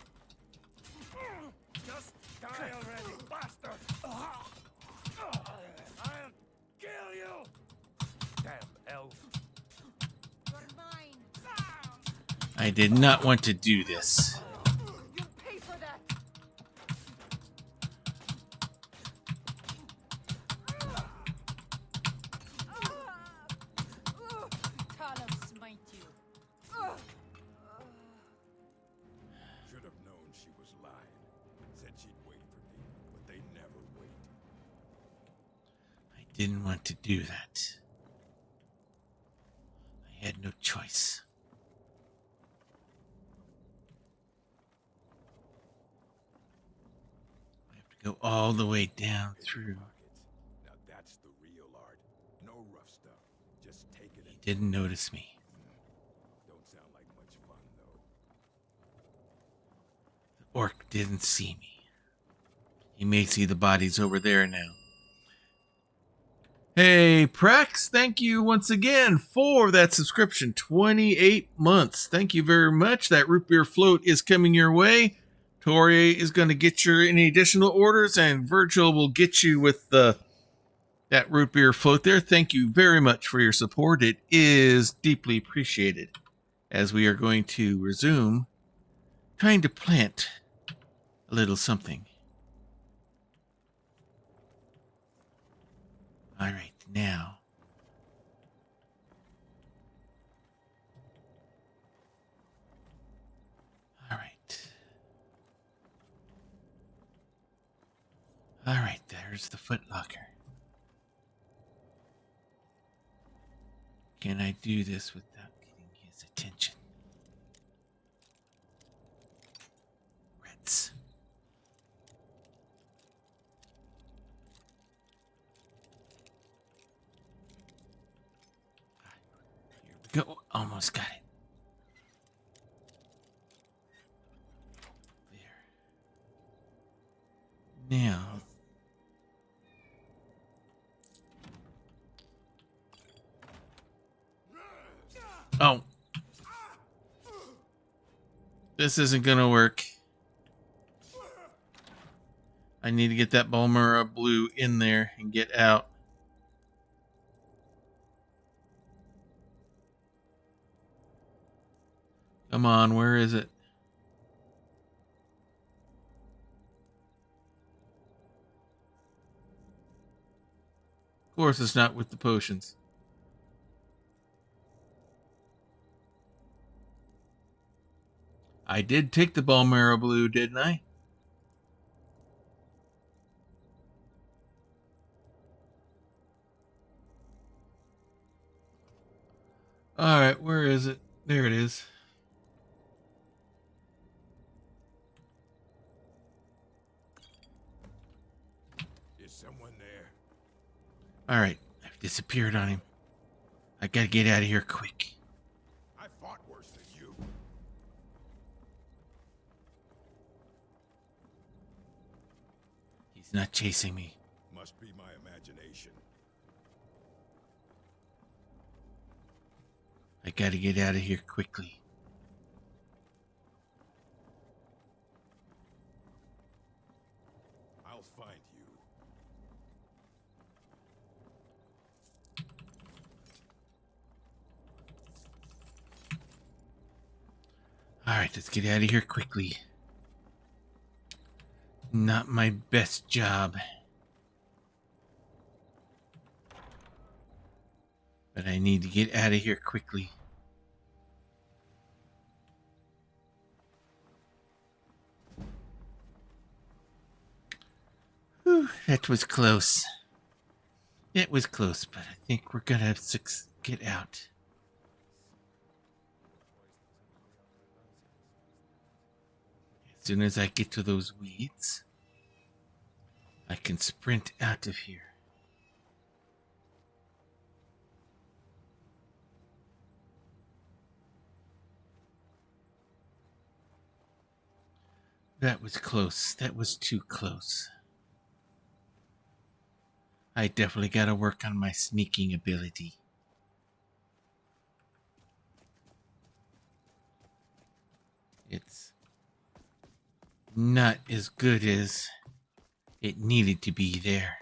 Just die already, bastard! I'll kill you! Damn elf. You're mine. I did not want to do this. You'll pay for that. Talos smite you. Should have known she was lying. Said she'd wait for me, but they never wait. I didn't want to do that. I had no choice. I have to go all the way down through. Now that's the real art. No rough stuff. Just take it. He didn't notice me. Don't sound like much fun, though. The orc didn't see me. He may see the bodies over there now. Hey, Prex, thank you once again for that subscription. 28 months. Thank you very much. That root beer float is coming your way. Tori is going to get your any additional orders, and Virgil will get you with that root beer float there. Thank you very much for your support. It is deeply appreciated. As we are going to resume trying to plant a little something. All right, now. All right. All right, there's the footlocker. Can I do this without getting his attention? Reds. Here we go. Almost got it. This isn't gonna work. I need to get that Balmora blue in there and get out. Come on, where is it? Of course it's not with the potions. I did take the Balmora blue, didn't I? Alright, where is it? There it is. Is someone there? Alright, I've disappeared on him. I gotta get out of here quick. I fought worse than you. He's not chasing me. Must be my imagination. I gotta get out of here quickly. I'll find you. Alright, let's get out of here quickly. Not my best job. But I need to get out of here quickly. Whew, that was close. It was close, but I think we're gonna get out. As soon as I get to those weeds, I can sprint out of here. That was close. That was too close. I definitely gotta work on my sneaking ability. It's not as good as it needed to be there.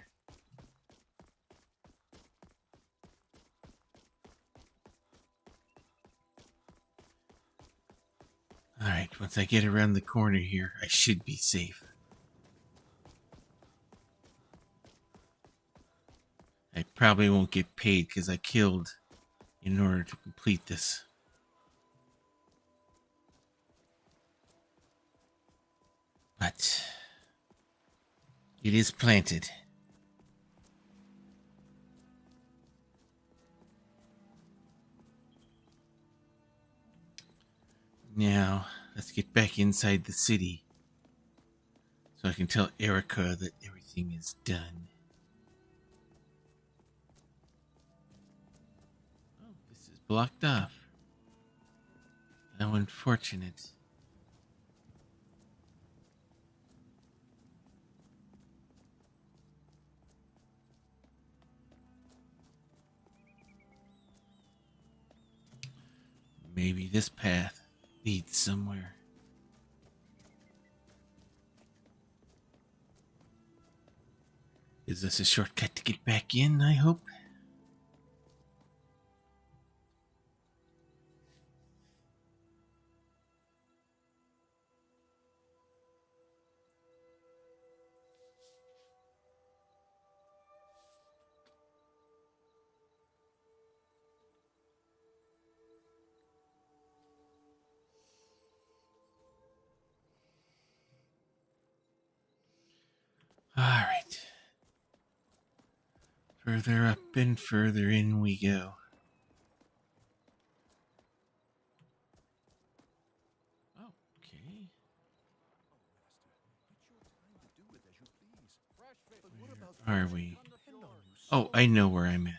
Alright, once I get around the corner here, I should be safe. I probably won't get paid because I killed in order to complete this. But it is planted. Now, let's get back inside the city so I can tell Erica that everything is done. Oh, this is blocked off. How unfortunate. Maybe this path leads somewhere. Is this a shortcut to get back in, I hope? Alright. Further up and further in we go. Okay. Where are we? Oh, I know where I'm at.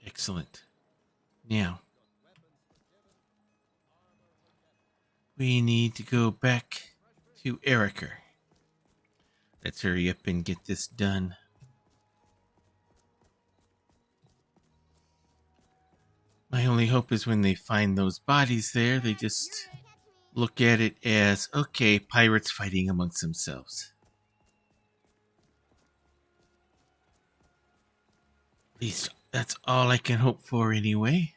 Excellent. Now, we need to go back to Erica. Let's hurry up and get this done. My only hope is when they find those bodies there, they just look at it as, okay, pirates fighting amongst themselves. At least that's all I can hope for anyway.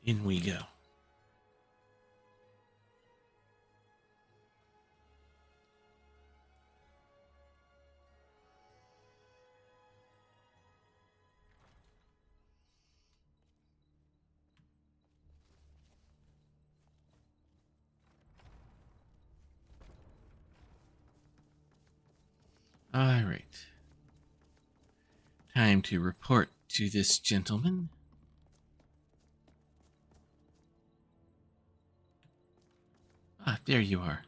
In we go. All right. Time to report to this gentleman. Ah, there you are.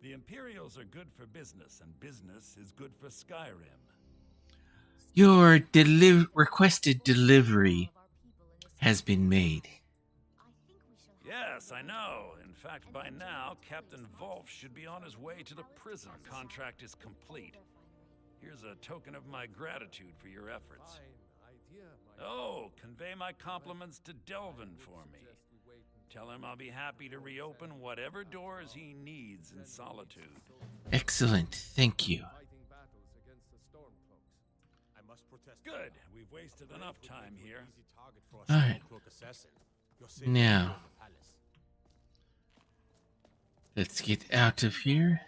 The Imperials are good for business, and business is good for Skyrim. Your requested delivery has been made. Yes, I know. In fact, by now, Captain Wolf should be on his way to the prison. Contract is complete. Here's a token of my gratitude for your efforts. Oh, convey my compliments to Delvin for me. Tell him I'll be happy to reopen whatever doors he needs in Solitude. Excellent, thank you. Good. We've wasted enough time here. All right. Now, let's get out of here.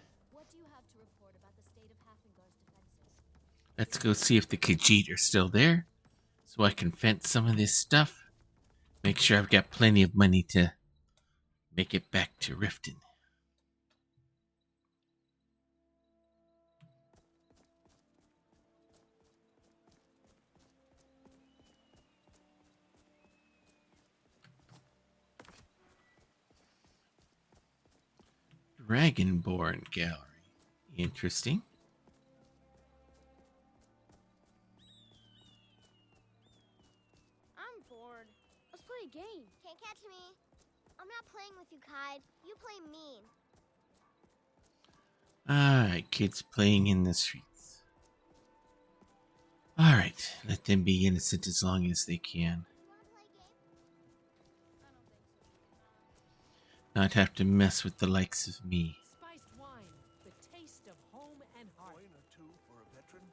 Let's go see if the Khajiit are still there, so I can fence some of this stuff. Make sure I've got plenty of money to make it back to Riften. Dragonborn Gallery. Interesting. I'm bored. Let's play a game. Can't catch me. I'm not playing with you, Kide. You play mean. Alright, kids playing in the streets. Alright, let them be innocent as long as they can. Not have to mess with the likes of me. Spiced wine, the taste of home and heart. Coin or two for a veteran?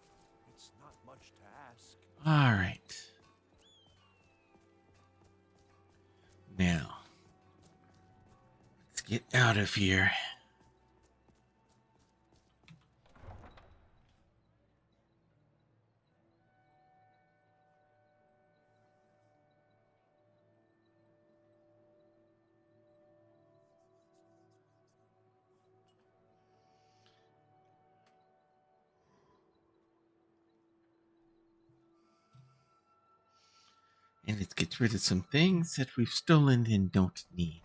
It's not much to ask. Alright. Now, let's get out of here. And let's get rid of some things that we've stolen and don't need.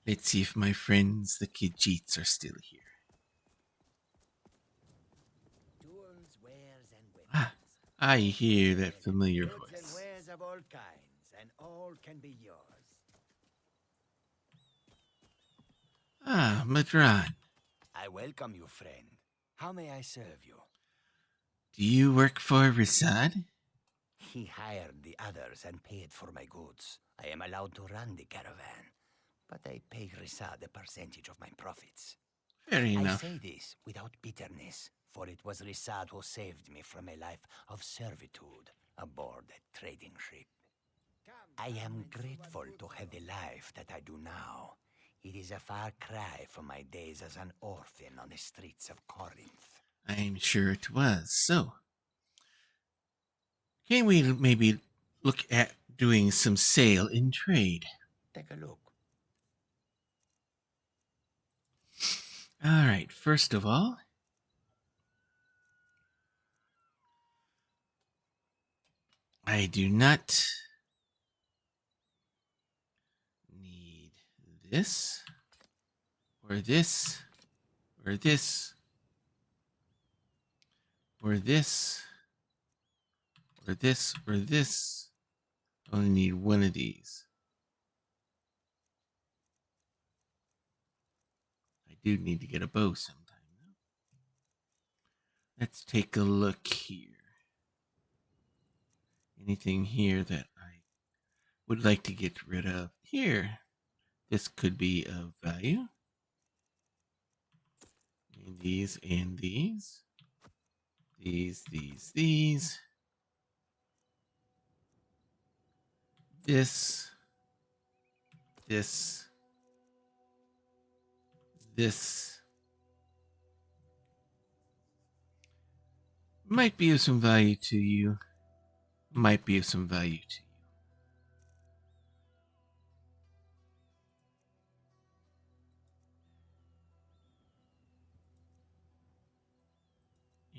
Let's see if my friends, the Khajiits, are still here. Ah, I hear that familiar voice. Wares of all kinds, and all can be yours. Ah, Madran. I welcome you, friend. How may I serve you? Do you work for Rasad? He hired the others and paid for my goods. I am allowed to run the caravan, but I pay Rasad a percentage of my profits. Fair enough. I say this without bitterness, for it was Rasad who saved me from a life of servitude aboard a trading ship. I am grateful to have the life that I do now. It is a far cry from my days as an orphan on the streets of Corinth. I'm sure it was. So, can we maybe look at doing some sale and trade? Take a look. Alright, first of all, I do not need this, or this, or this, or this, or this, or this. I only need one of these. do need to get a bow sometime. Let's take a look here. Anything here that I would like to get rid of? Here. This could be of value. And these and these. These. This might be of some value to you. Might be of some value to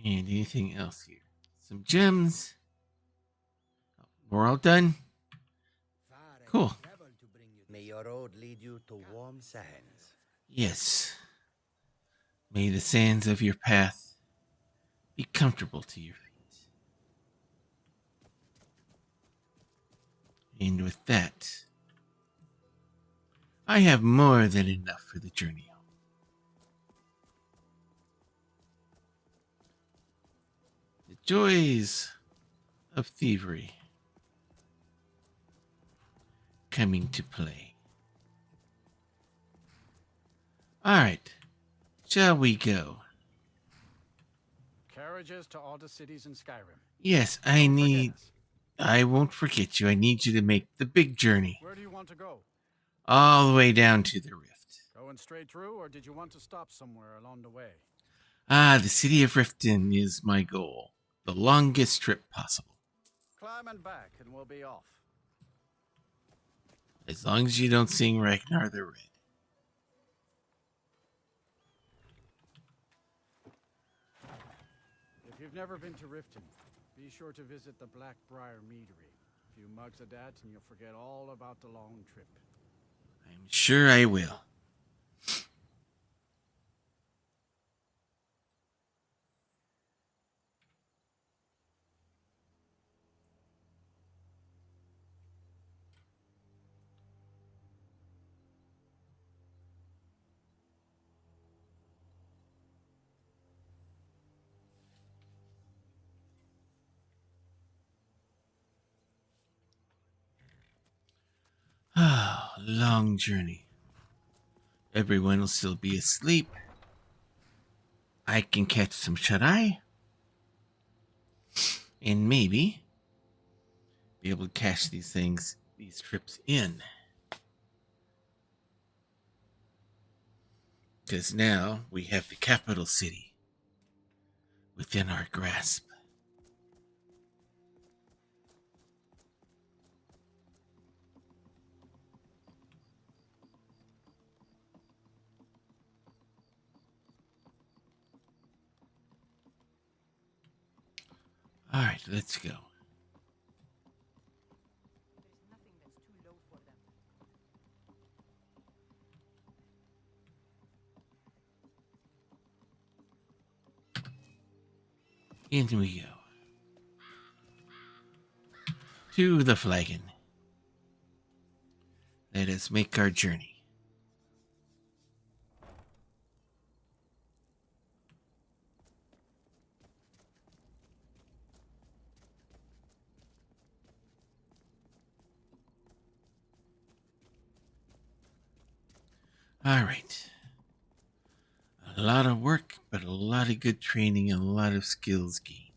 you. And anything else here? Some gems. We're all done. Cool. May your road lead you to warm sands. Yes. May the sands of your path be comfortable to your feet. And with that, I have more than enough for the journey home. The joys of thievery coming to play. Alright, shall we go? Carriages to all the cities in Skyrim. Yes, I won't forget you. I need you to make the big journey. Where do you want to go? All the way down to the rift. Going straight through, or did you want to stop somewhere along the way? The city of Riften is my goal. The longest trip possible. Climb and back, and we'll be off. As long as you don't sing Ragnar the Red. If you've never been to Riften, be sure to visit the Blackbriar Meadery. A few mugs of that, and you'll forget all about the long trip. I'm sure I will. Ah, long journey. Everyone will still be asleep. I can catch some shut-eye. And maybe be able to cash these trips in. Because now we have the capital city within our grasp. All right, let's go. In we go. To the flagon. Let us make our journey. All right. A lot of work, but a lot of good training and a lot of skills gained.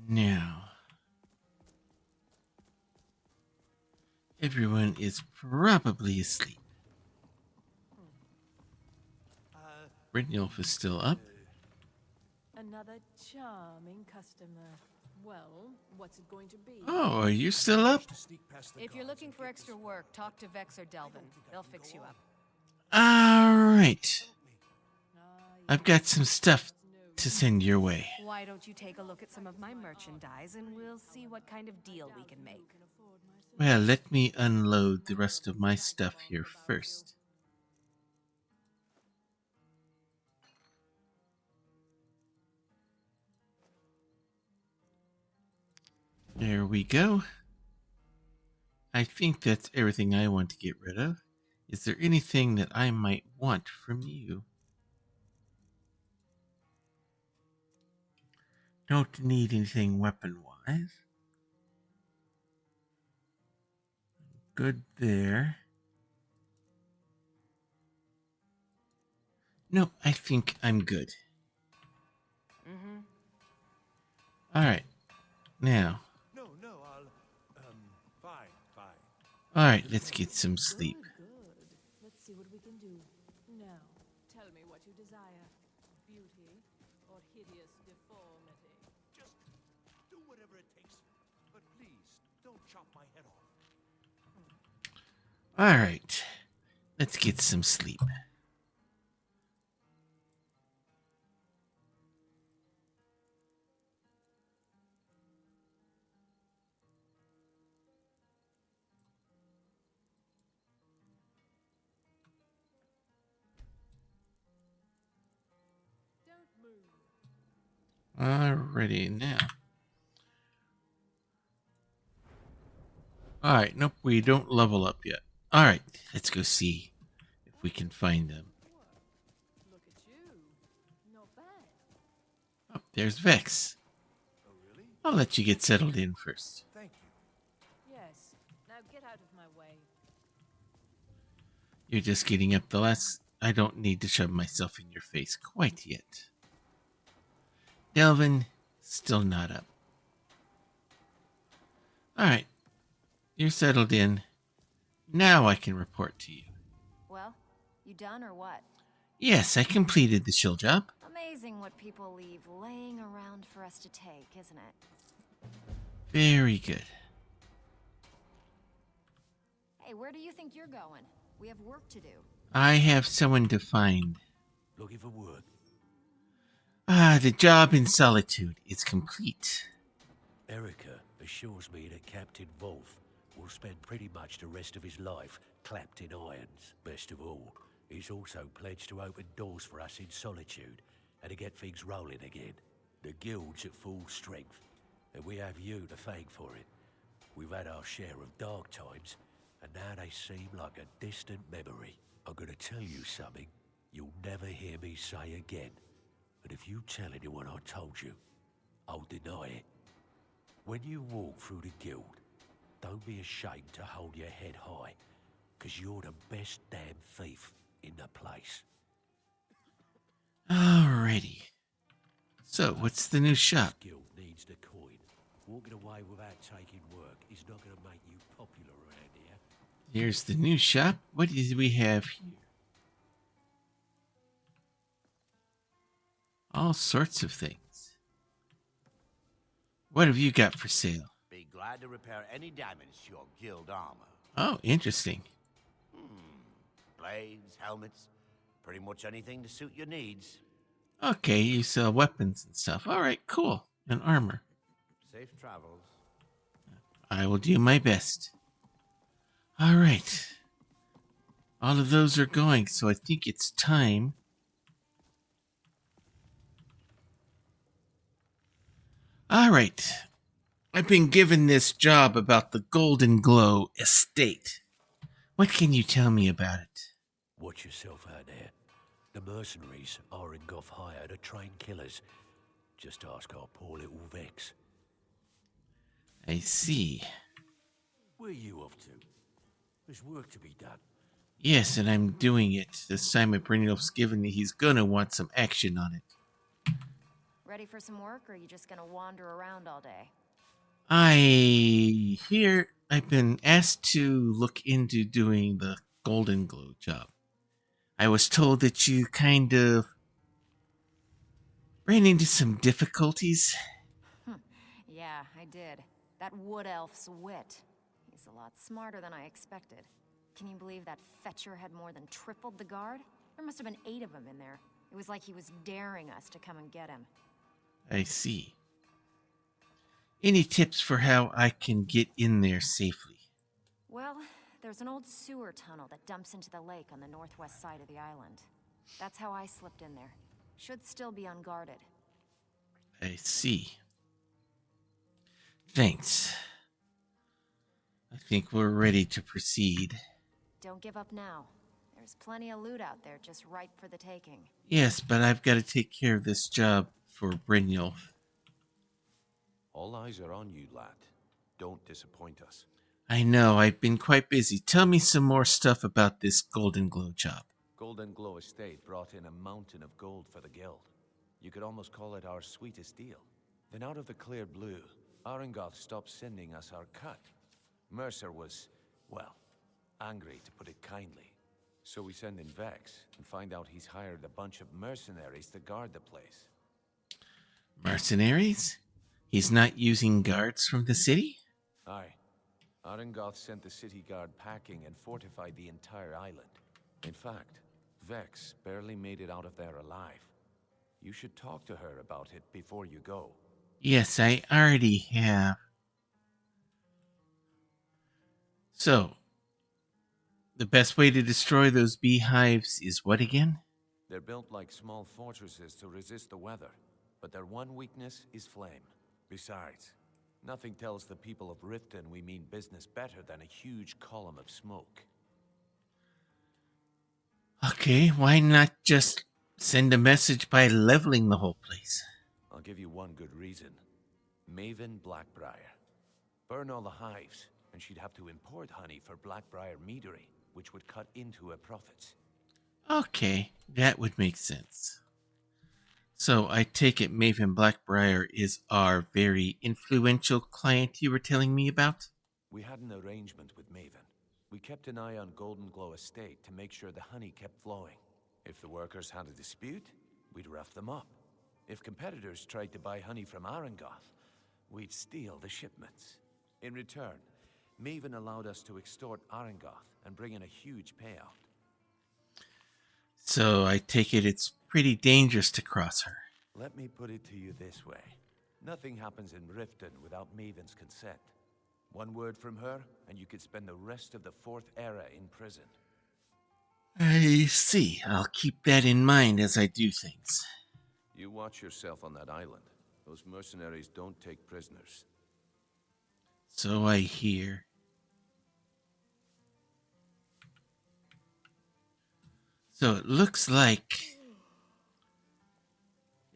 Now, everyone is probably asleep. Brynjolf is still up. Another charming customer. Well, what's it going to be? Oh, are you still up? If you're looking for extra work, talk to Vex or Delvin. They'll fix you up. All right. I've got some stuff to send your way. Why don't you take a look at some of my merchandise and we'll see what kind of deal we can make. Well, let me unload the rest of my stuff here first. There we go. I think that's everything I want to get rid of. Is there anything that I might want from you? Don't need anything weapon-wise. Good there. No, I think I'm good. Mm-hmm. Alright. Now. No, I'll... fine. Alright, let's get some sleep. Good. Let's see what we can do. Now, tell me what you desire. Beauty or hideous deformity? Just do whatever it takes. But please, don't chop my head off. Alright. Let's get some sleep. Alrighty, now. Alright, nope, we don't level up yet. Alright, let's go see if we can find them. Look at you. Not bad. Oh, there's Vex. Oh, really? I'll let you get settled in first. Thank you. Yes. Now get out of my way. You're just getting up the last... I don't need to shove myself in your face quite yet. Delvin, still not up. Alright. You're settled in. Now I can report to you. Well, you done or what? Yes, I completed the shill job. Amazing what people leave laying around for us to take, isn't it? Very good. Hey, where do you think you're going? We have work to do. I have someone to find. Looking for work? The job in Solitude is complete. Erica assures me that Captain Wolf will spend pretty much the rest of his life clapped in irons. Best of all, he's also pledged to open doors for us in Solitude and to get things rolling again. The guild's at full strength, and we have you to thank for it. We've had our share of dark times, and now they seem like a distant memory. I'm gonna tell you something you'll never hear me say again. But if you tell anyone I told you, I'll deny it. When you walk through the guild, don't be ashamed to hold your head high, because you're the best damn thief in the place. Alrighty. So, what's the new shop? This guild needs the coin. Walking away without taking work is not going to make you popular around here. Here's the new shop. What do we have here? All sorts of things. What have you got for sale? Be glad to repair any damage to your guild armor. Oh, interesting. Blades, helmets, pretty much anything to suit your needs. Okay, you sell weapons and stuff. Alright, cool. And armor. Safe travels. I will do my best. Alright. All of those are going, so I think it's time. Alright. I've been given this job about the Golden Glow estate. What can you tell me about it? Watch yourself out there. The mercenaries are in Goth hire to train killers. Just ask our poor little Vex. I see. Where are you off to? There's work to be done. Yes, and I'm doing it. This time Brynjolf's given me he's gonna want some action on it. Ready for some work, or are you just gonna wander around all day? I've been asked to look into doing the Golden Glow job. I was told that you kind of ran into some difficulties. Yeah, I did. That wood elf's wit. He's a lot smarter than I expected. Can you believe that fetcher had more than tripled the guard? There must have been 8 of them in there. It was like he was daring us to come and get him. I see. Any tips for how I can get in there safely? Well, there's an old sewer tunnel that dumps into the lake on the northwest side of the island. That's how I slipped in there. Should still be unguarded. I see. Thanks. I think we're ready to proceed. Don't give up now. There's plenty of loot out there just ripe for the taking. Yes, but I've got to take care of this job for Brynjolf. All eyes are on you, lad. Don't disappoint us. I know, I've been quite busy. Tell me some more stuff about this Golden Glow job. Golden Glow Estate brought in a mountain of gold for the guild. You could almost call it our sweetest deal. Then out of the clear blue, Arengoth stopped sending us our cut. Mercer was, well, angry to put it kindly. So we send in Vex and find out he's hired a bunch of mercenaries to guard the place. Mercenaries? He's not using guards from the city? Aye. Arengoth sent the city guard packing and fortified the entire island. In fact, Vex barely made it out of there alive. You should talk to her about it before you go. Yes, I already have. So, the best way to destroy those beehives is what again? They're built like small fortresses to resist the weather, but their one weakness is flame. Besides, nothing tells the people of Riften we mean business better than a huge column of smoke. Okay, why not just send a message by leveling the whole place? I'll give you one good reason. Maven Blackbriar. Burn all the hives, and she'd have to import honey for Blackbriar meadery, which would cut into her profits. Okay, that would make sense. So I take it Maven Blackbriar is our very influential client you were telling me about? We had an arrangement with Maven. We kept an eye on Golden Glow Estate to make sure the honey kept flowing. If the workers had a dispute, we'd rough them up. If competitors tried to buy honey from Arengoth, we'd steal the shipments. In return, Maven allowed us to extort Arengoth and bring in a huge payout. So I take it it's pretty dangerous to cross her. Let me put it to you this way. Nothing happens in Riften without Maven's consent. One word from her, and you could spend the rest of the Fourth Era in prison. I see. I'll keep that in mind as I do things. You watch yourself on that island. Those mercenaries don't take prisoners. So I hear. So it looks like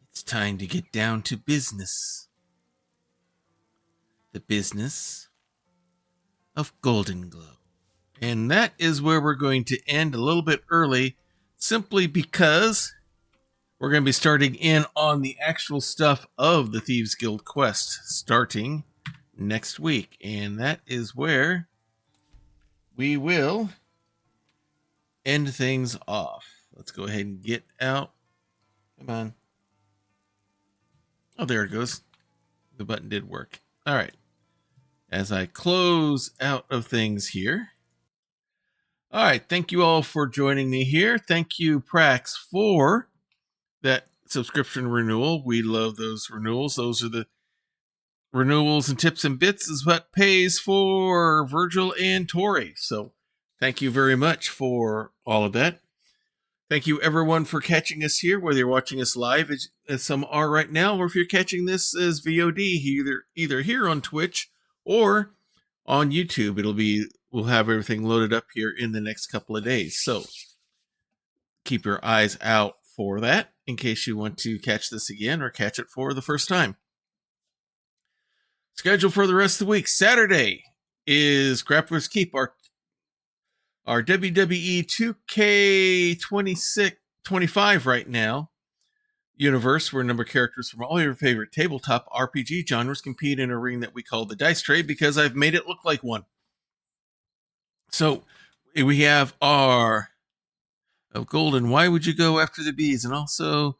it's time to get down to business. The business of Golden Glow. And that is where we're going to end a little bit early, simply because we're going to be starting in on the actual stuff of the Thieves Guild quest starting next week. And that is where we will end things off. Let's go ahead and get out. Come on. Oh, there it goes. The button did work. All right. As I close out of things here. All right. Thank you all for joining me here. Thank you, Prax, for that subscription renewal. We love those renewals. Those are the renewals and tips and bits is what pays for Virgil and Tori. So thank you very much for all of that. Thank you, everyone, for catching us here, whether you're watching us live, as some are right now, or if you're catching this as VOD, either here on Twitch or on YouTube. We'll have everything loaded up here in the next couple of days. So keep your eyes out for that in case you want to catch this again or catch it for the first time. Schedule for the rest of the week. Saturday is Grappler's Keep, our WWE 2K25 right now universe, where a number of characters from all your favorite tabletop RPG genres compete in a ring that we call the Dice Tray because I've made it look like one. So we have our Golden, why would you go after the bees? And also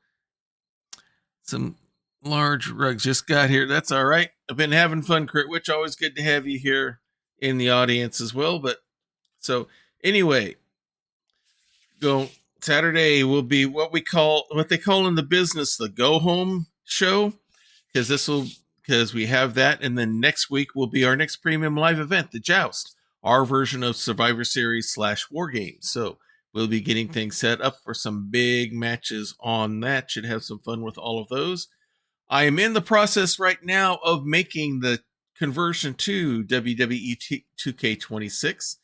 some large rugs just got here. That's all right. I've been having fun, Critwitch. Always good to have you here in the audience as well. But so anyway, Saturday will be what they call in the business the go home show, because we have that, and then next week will be our next premium live event, the Joust, our version of Survivor Series / War Games. So we'll be getting things set up for some big matches on that. Should have some fun with all of those. I am in the process right now of making the conversion to WWE 2K26.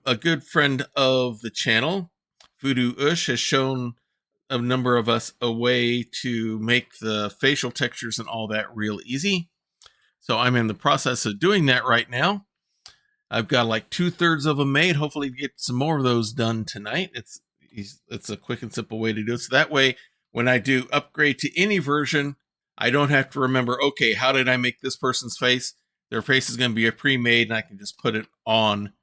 A good friend of the channel, Voodoo Ush, has shown a number of us a way to make the facial textures and all that real easy. So I'm in the process of doing that right now. I've got like 2/3 of them made. Hopefully get some more of those done tonight. It's a quick and simple way to do it. So that way, when I do upgrade to any version, I don't have to remember, okay, how did I make this person's face? Their face is going to be a pre-made, and I can just put it on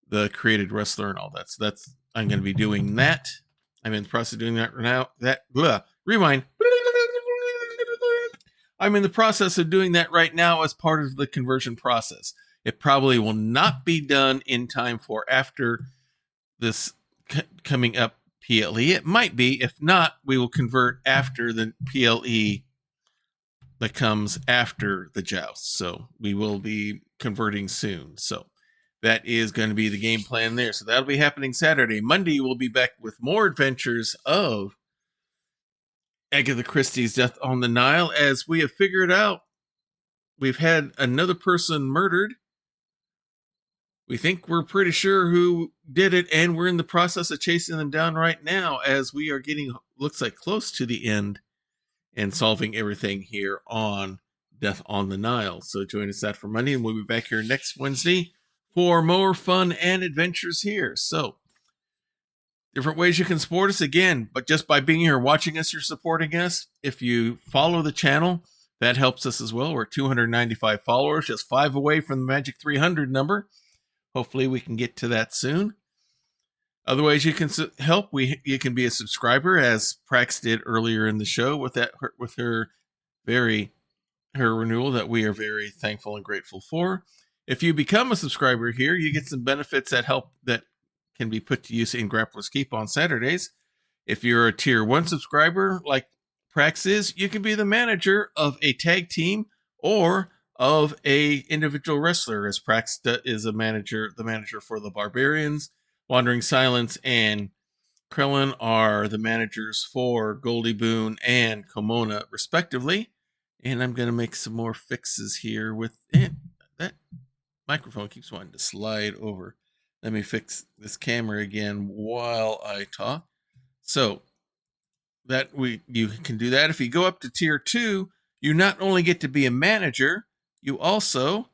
the created wrestler and all that. So I'm going to be doing that. I'm in the process of doing that right now. Rewind. I'm in the process of doing that right now as part of the conversion process. It probably will not be done in time for after this coming up PLE. It might be. If not, we will convert after the PLE that comes after the joust. So we will be converting soon. So that is going to be the game plan there. So that'll be happening Saturday. Monday, we'll be back with more adventures of Agatha Christie's Death on the Nile. As we have figured out, we've had another person murdered. We think we're pretty sure who did it, and we're in the process of chasing them down right now as we are getting, looks like, close to the end and solving everything here on Death on the Nile. So join us that for Monday, and we'll be back here next Wednesday for more fun and adventures here. So different ways you can support us again, but just by being here watching us, you're supporting us. If you follow the channel, that helps us as well. We're 295 followers, just 5 away from the magic 300 number. Hopefully we can get to that soon. Other ways you can help, you can be a subscriber, as Prax did earlier in the show with her renewal that we are very thankful and grateful for. If you become a subscriber here, you get some benefits that can be put to use in Grappler's Keep on Saturdays. If you're a tier 1 subscriber like Prax is, you can be the manager of a tag team or of a individual wrestler, as Prax is the manager for the Barbarians. Wandering Silence and Krellin are the managers for Goldie Boone and Komona, respectively. And I'm going to make some more fixes here with it. That microphone keeps wanting to slide over. Let me fix this camera again while I talk. So that you can do that. If you go up to tier 2, you not only get to be a manager, you also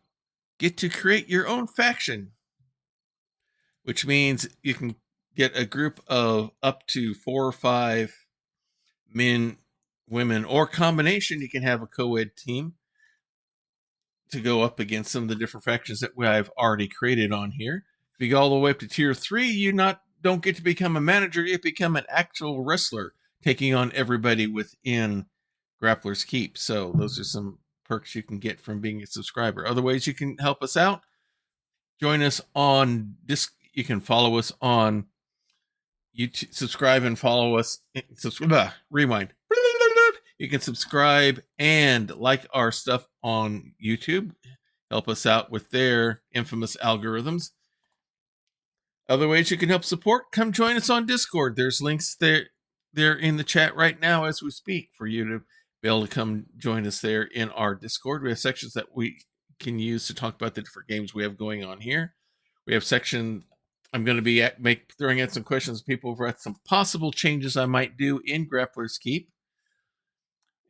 get to create your own faction, which means you can get a group of up to 4 or 5 men, women, or combination. You can have a co-ed team to go up against some of the different factions that I've already created on here. If you go all the way up to tier 3, you don't get to become a manager. You become an actual wrestler, taking on everybody within Grappler's Keep. So those are some perks you can get from being a subscriber. Other ways you can help us out: join us on you can follow us on YouTube, subscribe and follow us. Rewind. You can subscribe and like our stuff on YouTube. Help us out with their infamous algorithms. Other ways you can help support: come join us on Discord. There's links there in the chat right now as we speak for you to be able to come join us there in our Discord. We have sections that we can use to talk about the different games we have going on here. We have section. I'm going to be throwing out some questions to people over some possible changes I might do in Grappler's Keep,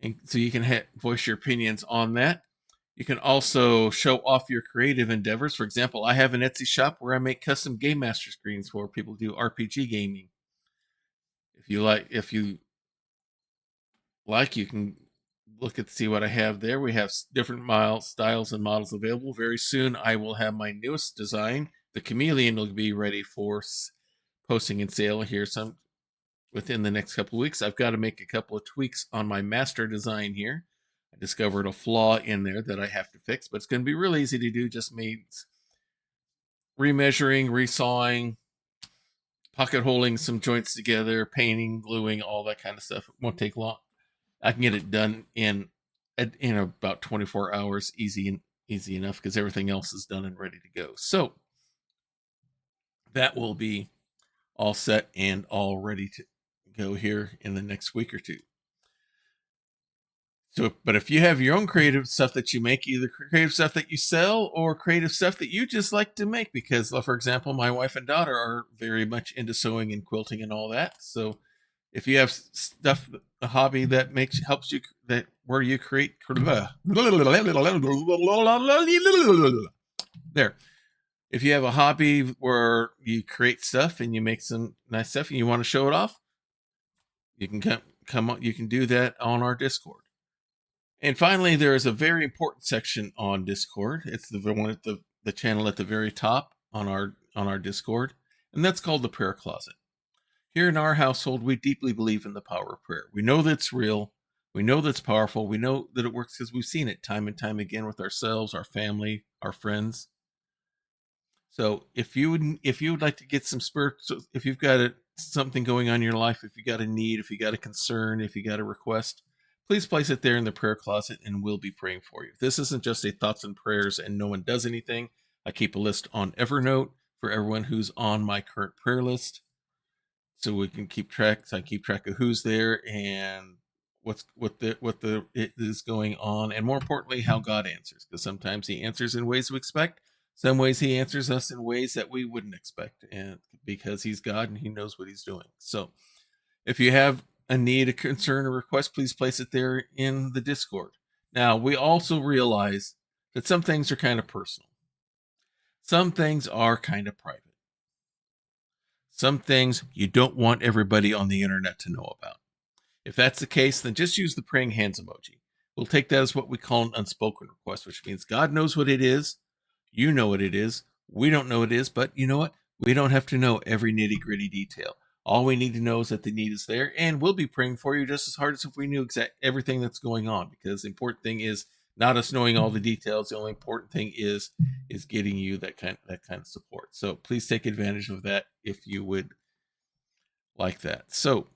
and so you can voice your opinions on that. You can also show off your creative endeavors. For example, I have an Etsy shop where I make custom Game Master screens for people to do RPG gaming. If you like, you can look at see what I have there. We have different styles and models available. Very soon, I will have my newest design. The Chameleon will be ready for posting and sale here within the next couple of weeks. I've got to make a couple of tweaks on my master design here. I discovered a flaw in there that I have to fix, but it's going to be real easy to do. Just means remeasuring, resawing, pocket holding some joints together, painting, gluing, all that kind of stuff. It won't take long. I can get it done in about 24 hours, easy enough, because everything else is done and ready to go. So that will be all set and all ready to go here in the next week or two. So, but if you have your own creative stuff that you make, either creative stuff that you sell or creative stuff that you just like to make, because, for example, my wife and daughter are very much into sewing and quilting and all that. So, if you have stuff, a hobby that helps you, that where you create, there. If you have a hobby where you create stuff and you make some nice stuff and you want to show it off, you can come on. You can do that on our Discord. And finally, there is a very important section on Discord. It's the one at the channel at the very top on our Discord, and that's called the Prayer Closet. Here in our household, we deeply believe in the power of prayer. We know that it's real. We know that it's powerful. We know that it works because we've seen it time and time again with ourselves, our family, our friends. So if you would like to get some spiritual, if you've got something going on in your life, if you got a need, if you got a concern, if you got a request, please place it there in the prayer closet and we'll be praying for you. This isn't just a thoughts and prayers and no one does anything. I keep a list on Evernote for everyone who's on my current prayer list, so we can keep track. So I keep track of who's there and what it is going on, and more importantly, how God answers. Because sometimes He answers in ways we expect. Some ways He answers us in ways that we wouldn't expect, and because He's God and He knows what He's doing. So, if you have a need, a concern, or request, please place it there in the Discord. Now, we also realize that some things are kind of personal. Some things are kind of private. Some things you don't want everybody on the internet to know about. If that's the case, then just use the praying hands emoji. We'll take that as what we call an unspoken request, which means God knows what it is. You know what it is. We don't know what it is, but you know what? We don't have to know every nitty-gritty detail. All we need to know is that the need is there, and we'll be praying for you just as hard as if we knew everything that's going on, because the important thing is not us knowing all the details. The only important thing is getting you that kind of support. So please take advantage of that if you would like that. So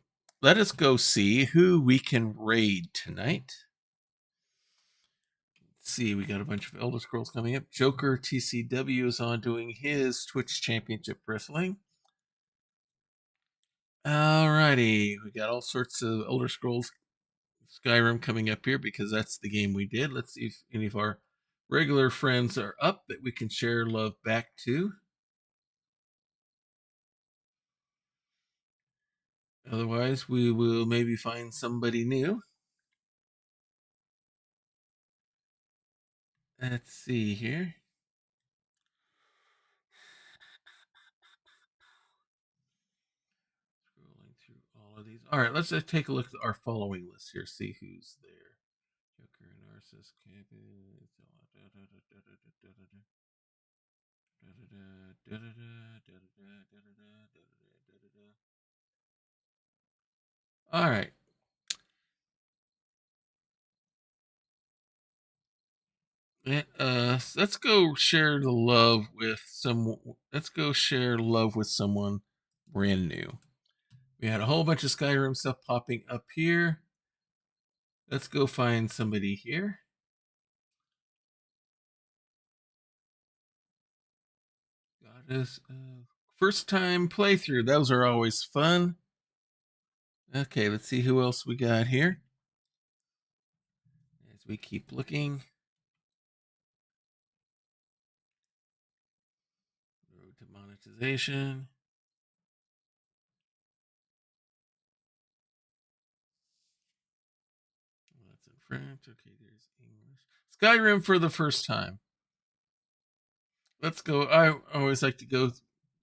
let us go see who we can raid tonight. Let's see, we got a bunch of Elder Scrolls coming up. Joker TCW is on doing his Twitch Championship Wrestling. Alrighty, we got all sorts of Elder Scrolls Skyrim coming up here because that's the game we did. Let's see if any of our regular friends are up that we can share love back to. Otherwise, we will maybe find somebody new. Let's see here. Scrolling through all of these. All right, let's just take a look at our following list here, see who's there. Joker, Narcissus, all right. Let's go share the love with someone. Let's go share love with someone brand new. We had a whole bunch of Skyrim stuff popping up here. Let's go find somebody here. Goddess, first time playthrough. Those are always fun. Okay, let's see who else we got here. As we keep looking. Road to monetization. That's in French. Okay, there's English. Skyrim for the first time. Let's go. I always like to go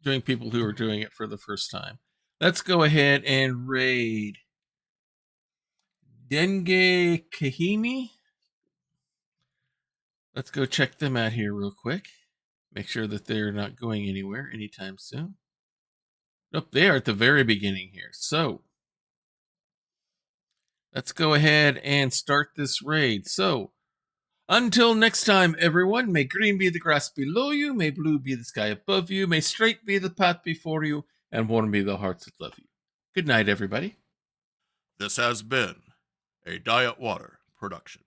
join people who are doing it for the first time. Let's go ahead and raid Denge Kahimi. Let's go check them out here real quick. Make sure that they're not going anywhere anytime soon. Nope, they are at the very beginning here. So let's go ahead and start this raid. So until next time, everyone, may green be the grass below you, may blue be the sky above you, may straight be the path before you, and warm be the hearts that love you. Good night, everybody. This has been a Diet Water production.